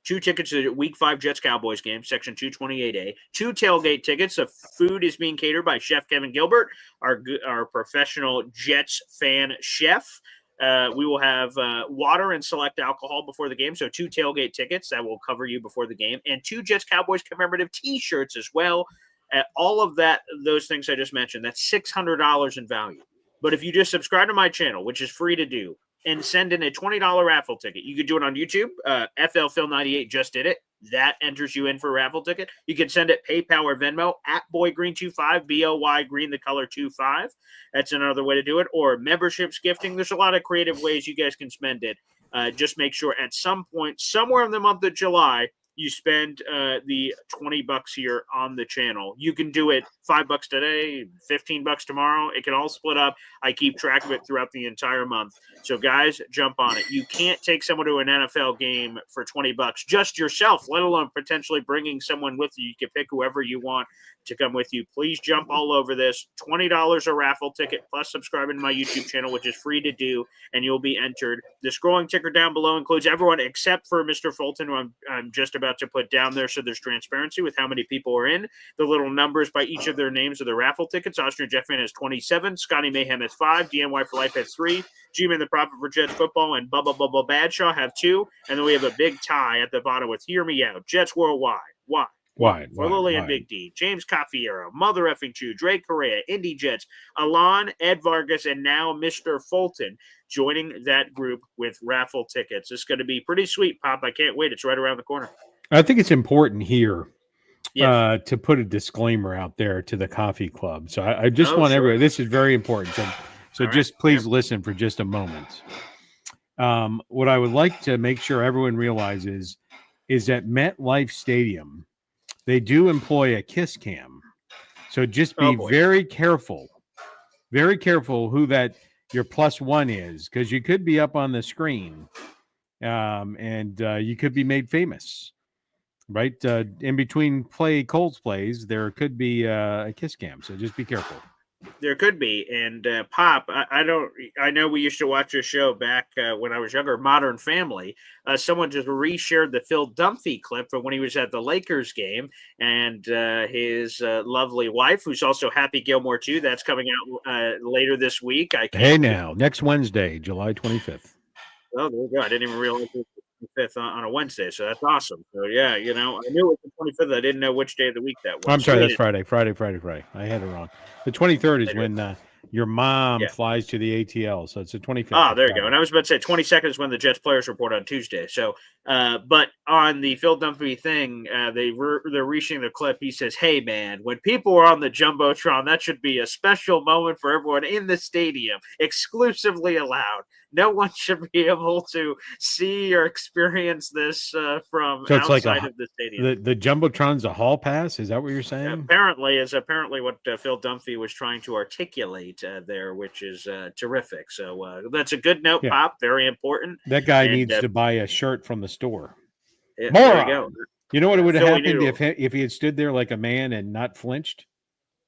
S1: 2 tickets to the Week 5 Jets-Cowboys game, Section 228A. 2 tailgate tickets. The food is being catered by Chef Kevin Gilbert, our professional Jets fan chef. We will have water and select alcohol before the game, so 2 tailgate tickets that will cover you before the game, and 2 Jets-Cowboys commemorative T-shirts as well. All of that, those things I just mentioned, that's $600 in value. But if you just subscribe to my channel, which is free to do, and send in a $20 raffle ticket. You could do it on YouTube. FL Phil 98 just did it. That enters you in for a raffle ticket. You can send it PayPal or Venmo at BoyGreen25, BOY Green, the color 25. That's another way to do it. Or memberships, gifting. There's a lot of creative ways you guys can spend it. Just make sure at some point, somewhere in the month of July, you spend the $20 here on the channel. You can do it $5 today, $15 tomorrow. It can all split up. I keep track of it throughout the entire month. So guys, jump on it. You can't take someone to an NFL game for $20 just yourself, let alone potentially bringing someone with you. You can pick whoever you want to come with you. Please jump all over this. $20 a raffle ticket plus subscribing to my YouTube channel, which is free to do, and you'll be entered. The scrolling ticker down below includes everyone except for Mr. Fulton, who I'm just about to put down there, so there's transparency with how many people are in. The little numbers by each of their names of the raffle tickets. Austrian Jetfan has 27, Scotty Mayhem has 5, DNY for Life has 3, G-Man the Prophet for Jets Football and Bubba Badshaw have 2, and then we have a big tie at the bottom with Hear Me Out, Jets Worldwide. Why? For Lily and Big D, James Cafiero, Mother Effing Chew, Drake Correa, Indy Jets, Alon, Ed Vargas, and now Mr. Fulton joining that group with raffle tickets. It's going to be pretty sweet, Pop. I can't wait. It's right around the corner.
S5: I think it's important here to put a disclaimer out there to the coffee club. So I just want everybody, this is very important. So just please listen for just a moment. What I would like to make sure everyone realizes is that MetLife Stadium, they do employ a kiss cam. So just be very careful who that your +1 is, because you could be up on the screen and you could be made famous. Right. In between Colts plays, there could be a kiss cam. So just be careful.
S1: There could be. And Pop, I know we used to watch a show back when I was younger, Modern Family. Someone just reshared the Phil Dunphy clip from when he was at the Lakers game, and his lovely wife, who's also Happy Gilmore too. That's coming out later this week.
S5: Next Wednesday, July 25th.
S1: Oh, there you go. I didn't even realize it was the 25th on a Wednesday, so that's awesome. So yeah, I knew it was the 25th. I didn't know which day of the week that was.
S5: I'm sorry, that's Friday. I had it wrong. The 23rd is when your mom flies to the ATL, so it's the 25th.
S1: Oh, there you go. And I was about to say 22nd is when the Jets players report on Tuesday. So, but on the Phil Dunphy thing, they're reaching the clip. He says, "Hey man, when people are on the jumbotron, that should be a special moment for everyone in the stadium, exclusively allowed. No one should be able to see or experience this from outside of the stadium."
S5: The jumbotron's a hall pass. Is that what you're saying?
S1: Apparently what Phil Dunphy was trying to articulate there, which is terrific. So that's a good note, Pop. Very important.
S5: That guy needs to buy a shirt from the store.
S1: There you go.
S5: You know what would have happened if he had stood there like a man and not flinched?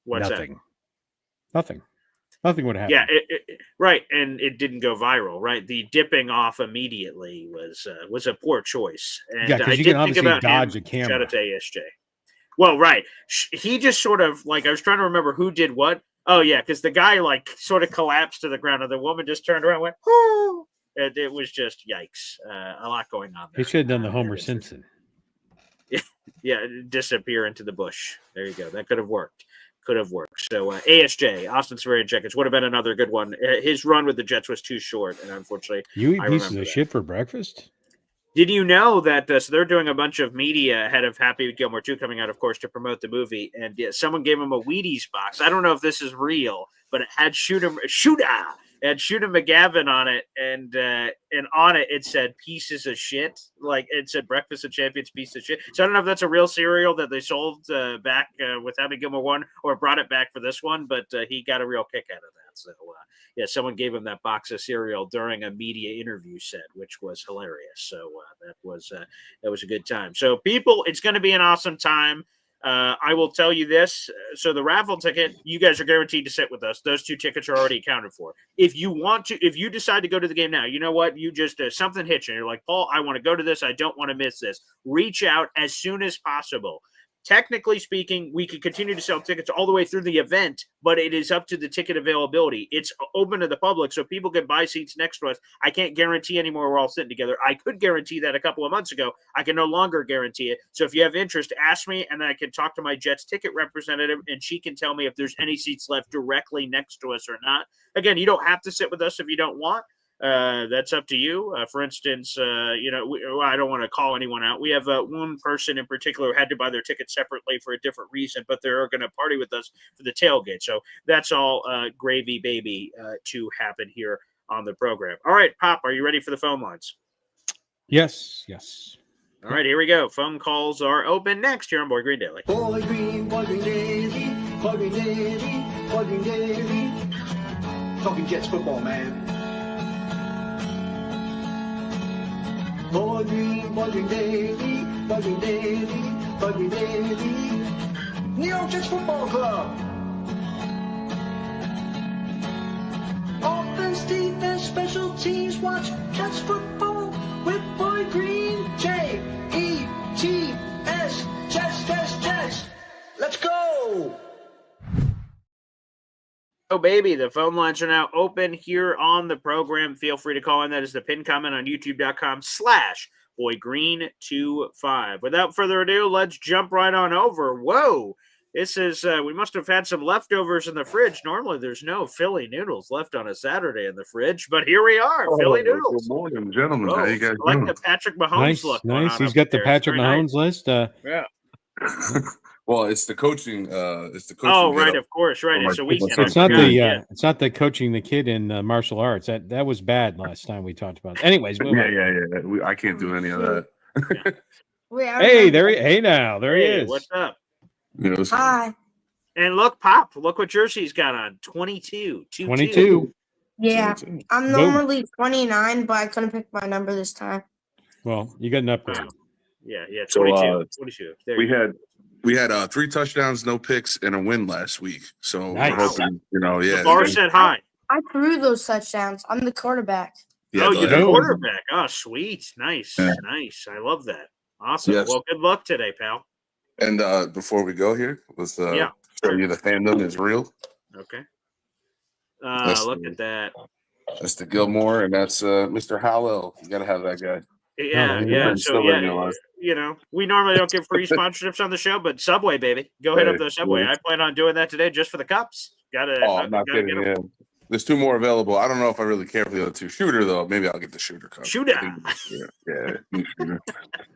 S1: What's
S5: Nothing. Nothing would happen.
S1: Yeah, right, and it didn't go viral. Right, the dipping off immediately was a poor choice. And
S5: because you can obviously dodge a camera.
S1: Shout out to ASJ. Well, right, he just sort of I was trying to remember who did what. Oh yeah, because the guy sort of collapsed to the ground, and the woman just turned around and went, "Whoo!" It was just yikes. A lot going on there.
S5: He should have done the Homer Simpson.
S1: Yeah, disappear into the bush. There you go. That could have worked. So ASJ, Austin Severian Jenkins, would have been another good one. His run with the Jets was too short, and unfortunately,
S5: you eat pieces of shit for breakfast?
S1: Did you know that so they're doing a bunch of media ahead of Happy Gilmore 2 coming out, of course, to promote the movie, and someone gave him a Wheaties box. I don't know if this is real, but it had shooter It had Shooter McGavin on it, and on it said "pieces of shit." Like it said "Breakfast of Champions, piece of shit." So I don't know if that's a real cereal that they sold back with Happy Gilmore 1 or brought it back for this one, but he got a real kick out of that. So yeah, someone gave him that box of cereal during a media interview set, which was hilarious. So that was a good time. So people, it's going to be an awesome time. I will tell you this. So the raffle ticket, you guys are guaranteed to sit with us. Those 2 tickets are already accounted for. If you decide to go to the game now, you know what? You just something hits you. You're like, Paul, I want to go to this. I don't want to miss this. Reach out as soon as possible. Technically speaking, we could continue to sell tickets all the way through the event, but it is up to the ticket availability. It's open to the public, so people can buy seats next to us. I can't guarantee anymore we're all sitting together. I could guarantee that a couple of months ago. I can no longer guarantee it. So if you have interest, ask me, and then I can talk to my Jets ticket representative, and she can tell me if there's any seats left directly next to us or not. Again, you don't have to sit with us if you don't want. That's up to you. For instance, I don't want to call anyone out. We have one person in particular who had to buy their ticket separately for a different reason, but they're going to party with us for the tailgate. So that's all gravy, baby, to happen here on the program. All right, Pop, are you ready for the phone lines?
S5: Yes.
S1: All right, here we go. Phone calls are open next here on Boy Green Daily.
S3: Boy Green Daily, Boy Green Daily, Boy Green Daily. Talking Jets football, man. Boy Green Daily, Boy Green Daily, Boy Green Daily. New York Jets Football Club. Offense, defense, special teams. Watch Jets football with Boy Green. J-E-T-S. Jets. Let's go.
S1: Oh, baby, the phone lines are now open here on the program. Feel free to call in. That is the pin comment on youtube.com/boygreen25. Without further ado, let's jump right on over. Whoa, this is, we must have had some leftovers in the fridge. Normally, there's no Philly noodles left on a Saturday in the fridge, but here we are, Philly noodles.
S7: Good morning, gentlemen.
S1: Whoa,
S7: How you guys
S1: I like
S7: doing?
S1: the Patrick Mahomes look. going
S5: Nice.
S1: on
S5: He's
S1: up
S5: got the
S1: there.
S5: Patrick
S1: It's very
S5: Mahomes list.
S1: nice. Yeah.
S7: Well, it's the coaching.
S1: Oh, right, of course, right. It's a weekend.
S5: So it's
S1: I
S5: not
S1: forgot.
S5: the it's not the coaching the kid in martial arts. That was bad last time we talked about it. Anyways, move on.
S7: Yeah. I can't do any of that.
S5: Hey, there he
S1: Hey,
S5: is.
S1: what's up?
S7: You know,
S6: Hi.
S1: And look, Pop, look what jersey he's got on. 22.
S5: 22.
S6: Yeah, I'm
S5: Boom.
S6: normally 29, but I couldn't pick my number this time.
S5: Well, you got an upgrade.
S1: Yeah,
S7: So,
S1: 22. 22. There you go.
S7: we had 3 touchdowns, no picks, and a win last week. So
S5: Nice.
S7: we're hoping,
S1: The bar set high.
S6: I threw those touchdowns. I'm the quarterback.
S1: You're the
S5: Boom.
S1: quarterback. Oh, sweet. Nice.
S7: Yeah.
S1: Nice. I love that. Awesome.
S7: Yes.
S1: Well, good luck today, pal.
S7: And before we go here, let's show
S1: Yeah.
S7: you the fandom is real.
S1: Okay.
S7: That's
S1: Look
S7: the-
S1: at that.
S7: That's the Gilmore, and that's Mr. Howell. You got to have that guy.
S1: Yeah,
S5: Oh,
S1: yeah.
S7: he's
S1: So,
S7: still in your life.
S1: we normally don't give free sponsorships on the show, but Subway, baby. Go hit up the Subway.
S7: yeah.
S1: I plan on doing that today just for the cups.
S7: I'm not kidding.
S1: Get 'em.
S7: Yeah. There's 2 more available. I don't know if I really care for the other 2. Shooter, though. Maybe I'll get the shooter cup.
S1: Shooter.
S7: Yeah. Shooter.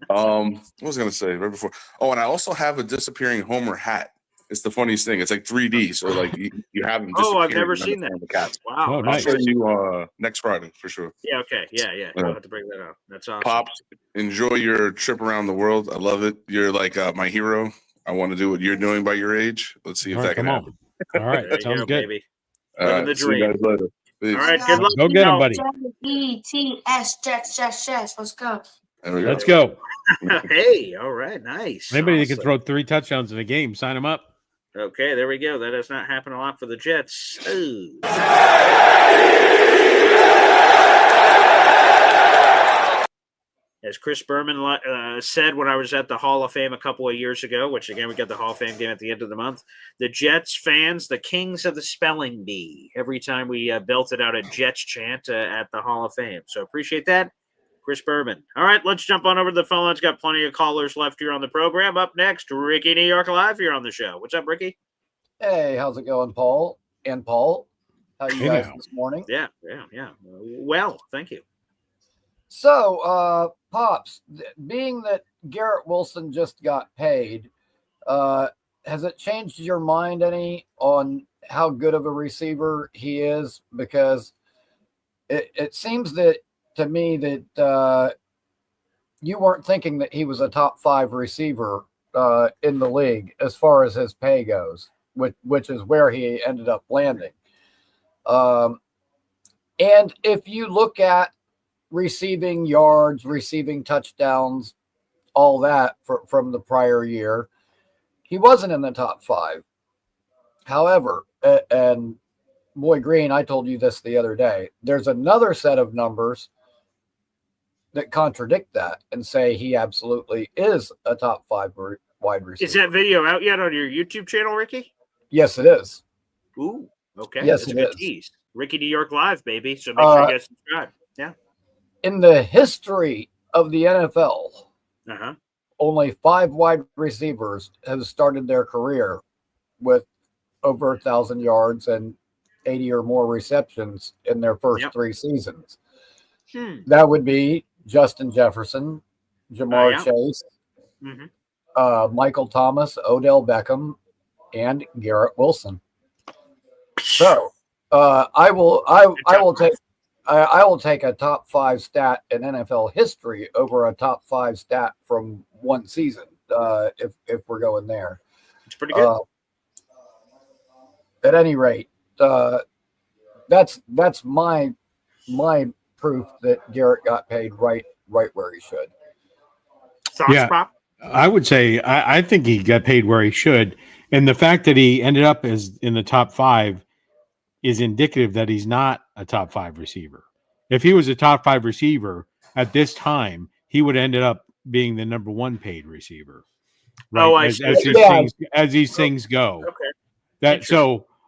S7: What was I going to say right before? Oh, and I also have a disappearing Homer hat. It's the funniest thing. It's like 3D. So, like, you have them
S1: Oh, I've
S7: disappearing
S1: never
S7: on
S1: seen
S7: the-
S1: that.
S7: on the cats.
S1: Wow.
S5: Oh,
S7: I'll
S5: nice.
S7: show you next Friday for sure.
S1: Yeah, okay. Yeah. I'll have to bring that up. That's awesome.
S7: Pops, enjoy your trip around the world. I love it. You're like my hero. I want to do what you're doing by your age. Let's see if
S5: All
S7: that
S5: right,
S7: can
S5: come
S7: happen.
S5: on. All right,
S1: There you
S5: sounds
S1: go,
S5: good.
S1: baby.
S7: All
S1: Living the
S7: right, see you
S1: dream.
S7: guys later. Peace.
S1: All right, good luck.
S5: Go get him, buddy.
S6: J-E-T-S. Jets. Let's go.
S7: There we go.
S5: Let's go.
S1: Hey, all right, nice.
S5: Anybody that can
S1: Awesome.
S5: throw 3 touchdowns in a game, sign him up.
S1: Okay, there we go. That does not happen a lot for the Jets. Ooh. As Chris Berman said when I was at the Hall of Fame a couple of years ago, which again, we got the Hall of Fame game at the end of the month, the Jets fans, the kings of the spelling bee, every time we belted out a Jets chant at the Hall of Fame. So appreciate that, Chris Berman. All right, let's jump on over to the phone lines. Got plenty of callers left here on the program. Up next, Ricky New York Live here on the show. What's up, Ricky?
S8: Hey, how's it going, Paul? And Paul, how you
S5: Hey
S8: guys
S5: now.
S8: this morning?
S1: Yeah. Well, thank you.
S8: So, Pops, being that Garrett Wilson just got paid, has it changed your mind any on how good of a receiver he is? Because it seems that to me that you weren't thinking that he was a top 5 receiver in the league as far as his pay goes, which is where he ended up landing. And if you look at receiving yards, receiving touchdowns, all that from the prior year, he wasn't in the top 5. However, and Boy Green, I told you this the other day, there's another set of numbers that contradict that and say he absolutely is a top 5 wide receiver.
S1: Is that video out yet on your YouTube channel, Ricky?
S8: Yes, it is.
S1: Ooh, okay.
S8: Yes,
S1: that's a
S8: it
S1: good
S8: is.
S1: tease. Ricky New York Live, baby. So make sure you guys subscribe. Yeah.
S8: In the history of the NFL, only 5 wide receivers have started their career with over 1,000 yards and 80 or more receptions in their first 3 seasons. That would be Justin Jefferson, Jamar Chase, Michael Thomas, Odell Beckham, and Garrett Wilson. So I will take a top 5 stat in NFL history over a top 5 stat from one season. If we're going there,
S1: it's pretty good.
S8: At any rate, that's my proof that Garrett got paid right where he should.
S1: Thoughts, Pop?
S5: I would say I think he got paid where he should, and the fact that he ended up as in the top 5 is indicative that he's not a top 5 receiver. If he was a top 5 receiver at this time, he would have ended up being the number 1 paid receiver. Right?
S1: Oh,
S5: as these things go.
S1: Okay.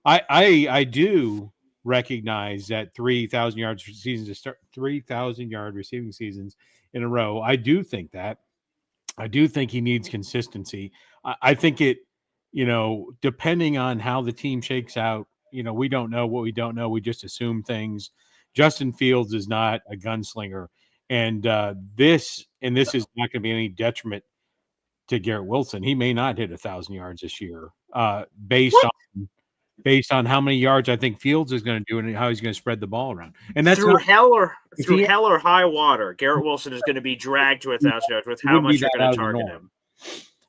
S5: I do recognize that 3,000 yards seasons to start 3,000 yard receiving seasons in a row. I do think that. I do think he needs consistency. I think it, depending on how the team shakes out, we don't know what we don't know. We just assume things. Justin Fields is not a gunslinger. And this is not going to be any detriment to Garrett Wilson. He may not hit 1,000 yards this year based on how many yards I think Fields is going to do and how he's going to spread the ball around. And that's
S1: through hell or high water. Garrett Wilson is going to be dragged to 1,000 yards with how much you're going to target him.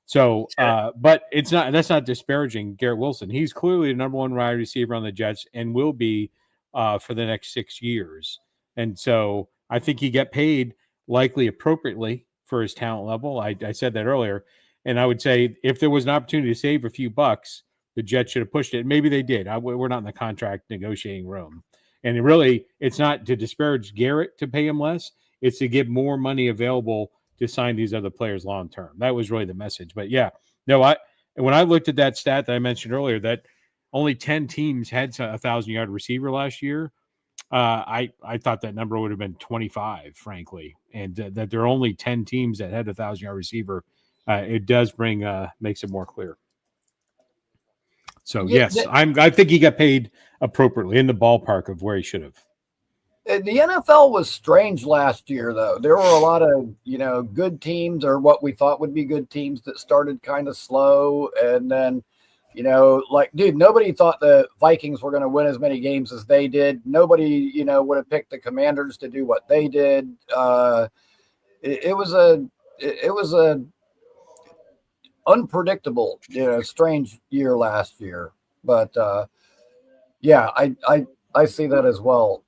S5: So, but that's not disparaging Garrett Wilson. He's clearly the number 1 wide receiver on the Jets and will be for the next 6 years. And so I think he got paid likely appropriately for his talent level. I said that earlier. And I would say if there was an opportunity to save a few bucks, the Jets should have pushed it. Maybe they did. We're not in the contract negotiating room. And it's not to disparage Garrett to pay him less. It's to give more money available to sign these other players long term. That was really the message. But when I looked at that stat that I mentioned earlier, that only 10 teams had a 1,000-yard receiver last year, I thought that number would have been 25, frankly. And that there are only 10 teams that had a 1,000-yard receiver, it does makes it more clear. So yes, I think he got paid appropriately in the ballpark of where he should have.
S8: The NFL was strange last year, though. There were a lot of, good teams or what we thought would be good teams that started kind of slow. And then, nobody thought the Vikings were going to win as many games as they did. Nobody, would have picked the Commanders to do what they did. It was a unpredictable, strange year last year. But I see that as well.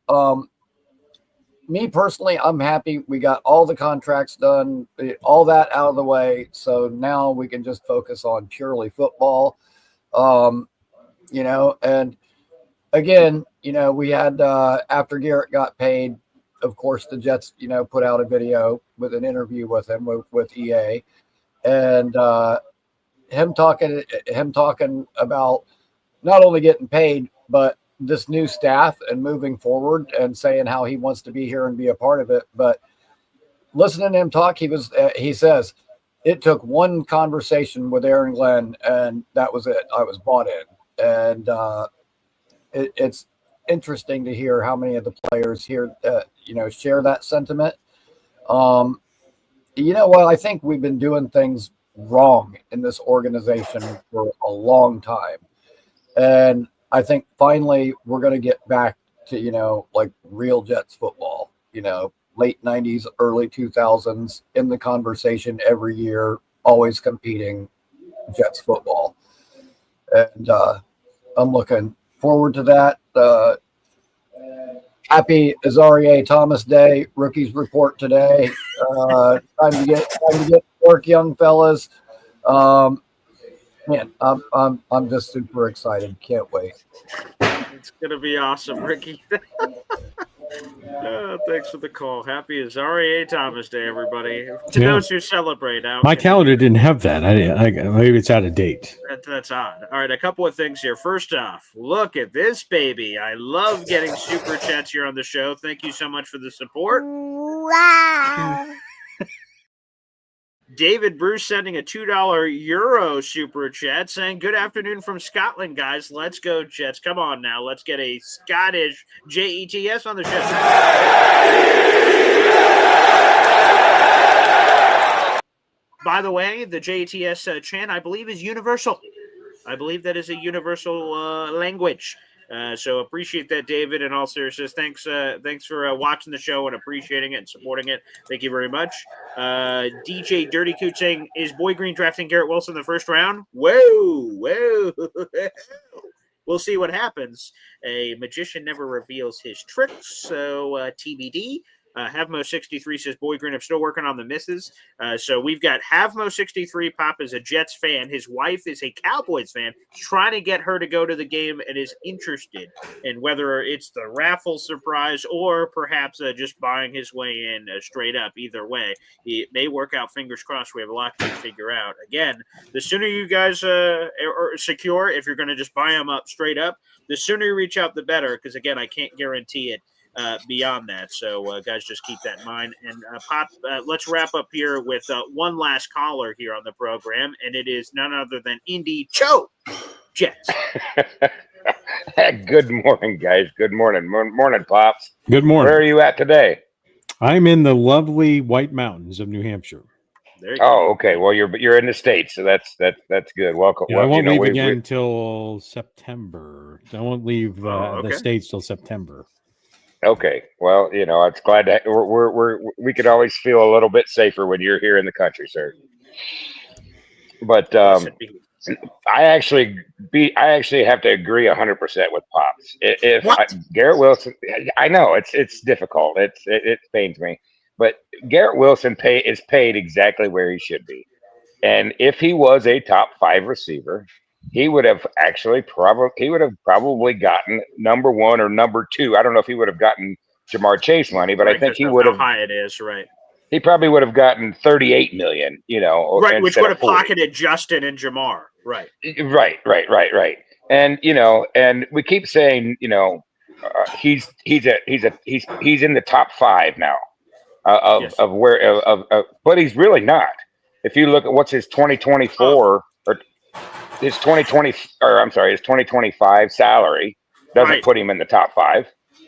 S8: Me personally, I'm happy we got all the contracts done, all that out of the way. So now we can just focus on purely football. And again, we had after Garrett got paid, of course, the Jets, put out a video with an interview with him with EA, and him talking about not only getting paid, but this new staff and moving forward and saying how he wants to be here and be a part of it. But listening to him talk, he says it took one conversation with Aaron Glenn and that was it. I was bought in. And it's interesting to hear how many of the players here, share that sentiment. I think we've been doing things wrong in this organization for a long time. And I think finally we're going to get back to, like real Jets football, late 90s, early 2000s, in the conversation every year, always competing Jets football. And I'm looking forward to that. Happy Azarie Thomas Day. Rookies report today. Time to get to work, young fellas. Man, I'm just super excited. Can't wait.
S1: It's gonna be awesome, Ricky. Thanks for the call. Happy Azarie Thomas Day, everybody. To those who celebrate,
S5: my calendar didn't have that. I maybe it's out of date.
S1: That's odd. All right, a couple of things here. First off, look at this baby. I love getting super chats here on the show. Thank you so much for the support.
S6: Wow.
S1: David Bruce sending a $2 Euro super chat saying, "Good afternoon from Scotland, guys. Let's go, Jets. Come on now. Let's get a Scottish JETS on the show." By the way, the JETS chant, I believe, is universal. I believe that is a universal language. So appreciate that, David. And all seriousness, thanks for watching the show and appreciating it and supporting it. Thank you very much. DJ Dirty Coot saying, "Is Boy Green drafting Garrett Wilson in the first round?" Whoa. We'll see what happens. A magician never reveals his tricks, so TBD. Havmo63 says, "Boy Green, I'm still working on the misses." So we've got Havmo63. Pop is a Jets fan. His wife is a Cowboys fan. Trying to get her to go to the game and is interested in whether it's the raffle surprise or perhaps just buying his way in straight up. Either way, it may work out. Fingers crossed. We have a lot to figure out. Again, the sooner you guys are secure, if you're going to just buy them up straight up, the sooner you reach out, the better. Because again, I can't guarantee it. Beyond that. So, guys, just keep that in mind. And, Pop, let's wrap up here with one last caller here on the program, and it is none other than Indy Cho Jets.
S9: Good morning, guys. Good morning. Morning, Pops.
S5: Good morning.
S9: Where are you at today?
S5: I'm in the lovely White Mountains of New Hampshire.
S1: There you go.
S9: Oh, okay. Well, you're in the States, so that's good. Welcome.
S5: Yeah, I won't leave again until September. I won't leave the States till September.
S9: Okay. Well, it's glad to we could always feel a little bit safer when you're here in the country, sir. But I actually have to agree 100% with Pops. Garrett Wilson, I know it's difficult. It pains me, but Garrett Wilson is paid exactly where he should be, and if he was a top 5 receiver, he would have probably gotten number 1 or number 2. I don't know if he would have gotten Jamar Chase money, but I think he would have.
S1: How high it is, right?
S9: He probably would have gotten $38 million,
S1: right, which would have pocketed Justin and Jamar, right?
S9: Right. And and we keep saying, he's in the top 5 now but he's really not. If you look at what's his 2024 his 2025 salary doesn't put him in the top 5.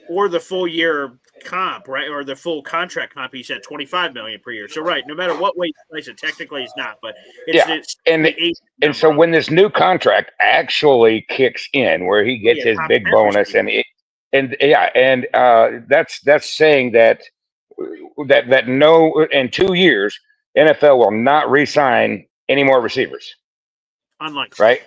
S1: Or the full year comp, right? Or the full contract comp, he's at $25 million per year. So right, no matter what way you place it, technically he's not, but
S9: so when this new contract actually kicks in, where he gets his big bonus, that's saying that no, in 2 years, NFL will not re-sign any more receivers.
S1: Unlikely,
S9: right?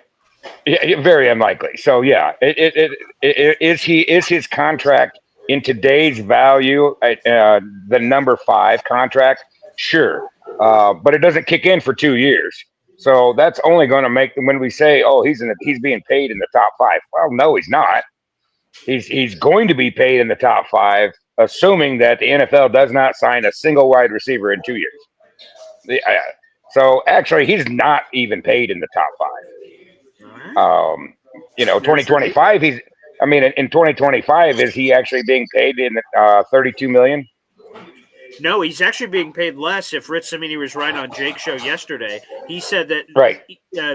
S9: Yeah, very unlikely. So yeah, is his contract in today's value the number 5 contract? Sure, but it doesn't kick in for 2 years. So that's only going to make when we say, oh, he's being paid in the top 5. Well, no, he's not. He's going to be paid in the top 5, assuming that the NFL does not sign a single wide receiver in 2 years. So actually, he's not even paid in the top 5. 2025. In 2025, is he actually being paid in $32 million?
S1: No, he's actually being paid less. If Rich Cimini was right on Jake's show yesterday, he said that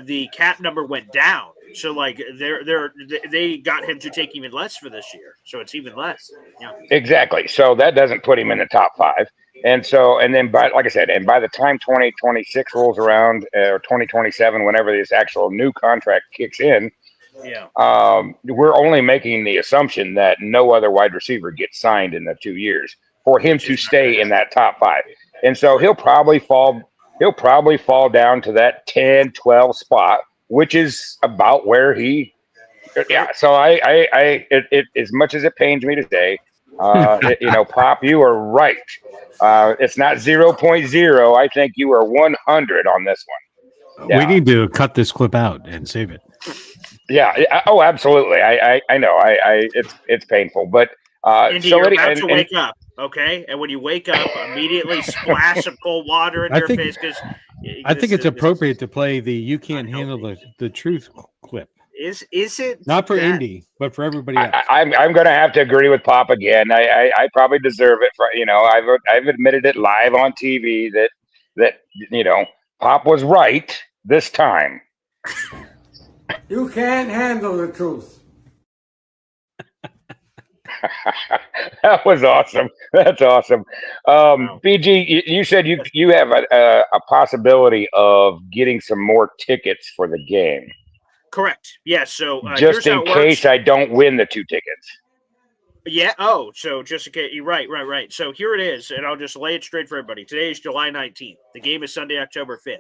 S1: the cap number went down. So like they got him to take even less for this year. So it's even less. Yeah. Exactly.
S9: So that doesn't put him in the top 5. And then by the time 2026 rolls around or 2027, whenever this actual new contract kicks in,
S1: Yeah.
S9: We're only making the assumption that no other wide receiver gets signed in the 2 years for him
S1: Which
S9: to
S1: is not
S9: stay
S1: gonna
S9: in that top 5. And so he'll probably fall down to that 10, 12 spot, which is about where he yeah. So as much as it pains me to say, Pop, you are right. It's not 0.0. I think you are 100 on this one. Yeah.
S5: We need to cut this clip out and save it.
S9: Yeah. Oh, absolutely. I know. It's painful, but
S1: Indy, you're about to wake up, okay? And when you wake up, immediately splash some cold water into your face because
S5: I think it's appropriate to play the "You Can't Handle the Truth" clip.
S1: Is it
S5: not for Indy, but for everybody else?
S9: I'm going to have to agree with Pop again. I probably deserve it for I've admitted it live on TV that Pop was right this time.
S3: You can't handle the truth.
S9: That was awesome. That's awesome. BG, you said you have a possibility of getting some more tickets for the game.
S1: Correct. Yes. So
S9: just in case I don't win the 2 tickets.
S1: Yeah. Oh, so just in case. Right. So here it is, and I'll just lay it straight for everybody. Today is July 19th. The game is Sunday, October 5th.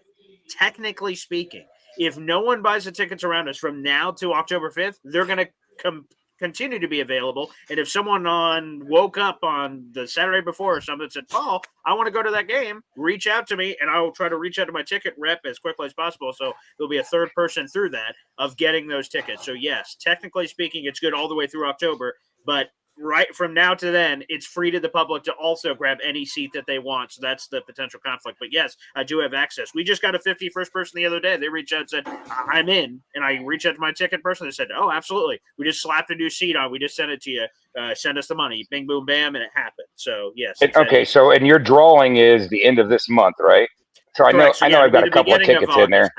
S1: Technically speaking, if no one buys the tickets around us from now to October 5th, they're going to continue to be available. And if someone woke up on the Saturday before or something and said, Paul, I want to go to that game, reach out to me, and I will try to reach out to my ticket rep as quickly as possible. So there'll be a third person through that of getting those tickets. So yes, technically speaking, it's good all the way through October, but right from now to then, it's free to the public to also grab any seat that they want. So that's the potential conflict. But yes, I do have access. We just got a 51st person the other day. They reached out and said, I'm in. And I reached out to my ticket person. They said, oh, absolutely. We just slapped a new seat on. We just sent it to you. Send us the money. Bing, boom, bam. And it happened. So yes.
S9: Okay. So, and your drawing is the end of this month, right? So
S1: correct.
S9: I know I've got a couple of tickets in there.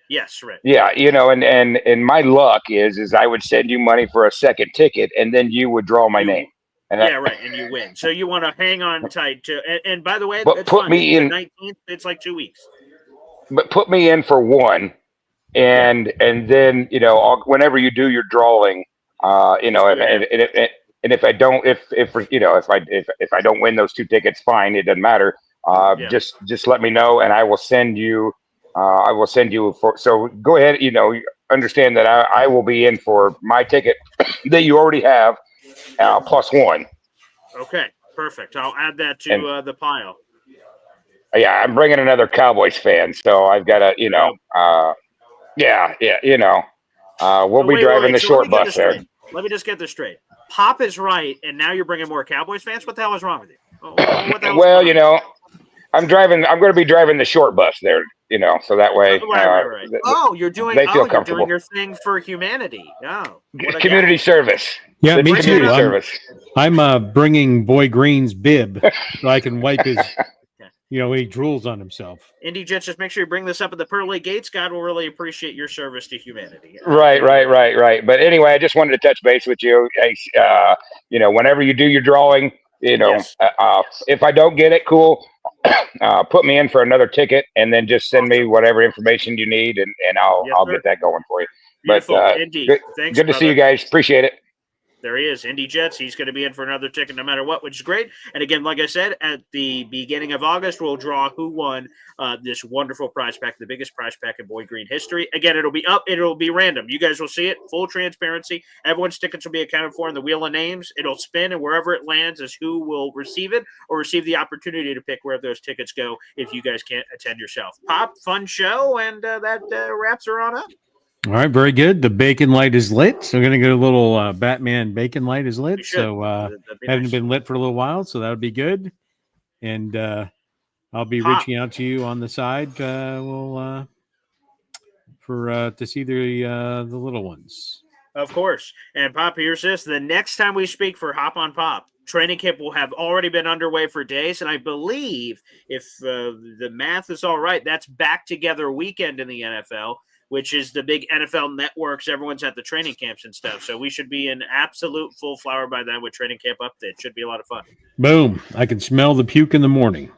S1: Yes, right.
S9: Yeah, and my luck is I would send you money for a second ticket, and then you would draw my name. And
S1: right, and you win. So you want to hang on tight to. And by the way,
S9: but put me in.
S1: 19th, it's like 2 weeks.
S9: But put me in for one, and then whenever you do your drawing, and if I don't, if I don't win those 2 tickets, fine, it doesn't matter. Just let me know, and I will send you. So go ahead. Understand that I will be in for my ticket that you already have, plus 1.
S1: Okay, perfect. I'll add that to the pile.
S9: Yeah, I'm bringing another Cowboys fan, so I've got to, we'll be driving the short bus there.
S1: Let me just get this straight. Pop is right, and now you're bringing more Cowboys fans. What the hell is wrong with you?
S9: Well, I'm going to be driving the short bus there, so that way.
S1: Right. You're doing.
S9: They feel comfortable.
S1: You're doing your thing for humanity. Oh,
S9: community service.
S5: Yeah, me too.
S9: Service.
S5: I'm bringing Boy Green's bib so I can wipe his. He drools on himself.
S1: Indy Jets, just make sure you bring this up at the pearly gates. God will really appreciate your service to humanity.
S9: Right. But anyway, I just wanted to touch base with you. Whenever you do your drawing, if I don't get it, cool. Put me in for another ticket, and then just send me whatever information you need, and I'll get that going for you.
S1: Beautiful.
S9: But
S1: Indy, thanks,
S9: good to see you guys. Appreciate it.
S1: There he is, Indy Jets. He's going to be in for another ticket no matter what, which is great. And again, like I said, at the beginning of August, we'll draw who won this wonderful prize pack, the biggest prize pack in Boy Green history. Again, it'll be up. It'll be random. You guys will see it. Full transparency. Everyone's tickets will be accounted for in the wheel of names. It'll spin, and wherever it lands is who will receive it or receive the opportunity to pick where those tickets go if you guys can't attend yourself. Pop, fun show, and that wraps her on up.
S5: All right, very good. The bacon light is lit. So we're going to get a little Batman bacon light is lit. So haven't been lit for a little while, so that would be good. And I'll be reaching out to you on the side. To see the little ones.
S1: Of course. And Pop, here's this. The next time we speak for Hop on Pop, training camp will have already been underway for days. And I believe if the math is all right, that's back together weekend in the NFL, which is the big NFL networks. Everyone's at the training camps and stuff. So we should be in absolute full flower by then with training camp update. Should be a lot of fun.
S5: Boom. I can smell the puke in the morning.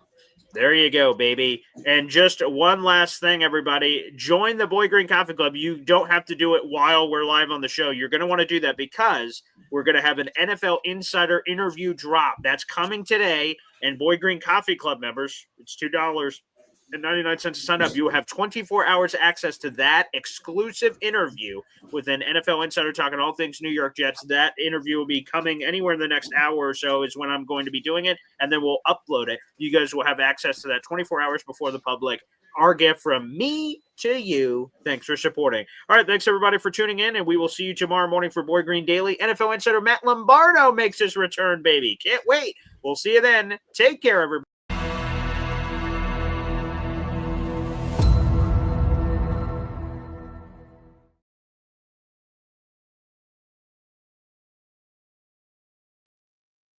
S1: There you go, baby. And just one last thing, everybody. Join the Boy Green Coffee Club. You don't have to do it while we're live on the show. You're going to want to do that because we're going to have an NFL Insider interview drop. That's coming today. And Boy Green Coffee Club members, it's $2.99 to sign up. You will have 24 hours access to that exclusive interview with an NFL Insider talking all things New York Jets. That interview will be coming anywhere in the next hour or so is when I'm going to be doing it, and then we'll upload it. You guys will have access to that 24 hours before the public. Our gift from me to you. Thanks for supporting. All right, thanks everybody for tuning in, and we will see you tomorrow morning for Boy Green Daily. NFL Insider Matt Lombardo makes his return, baby. Can't wait. We'll see you then. Take care, everybody.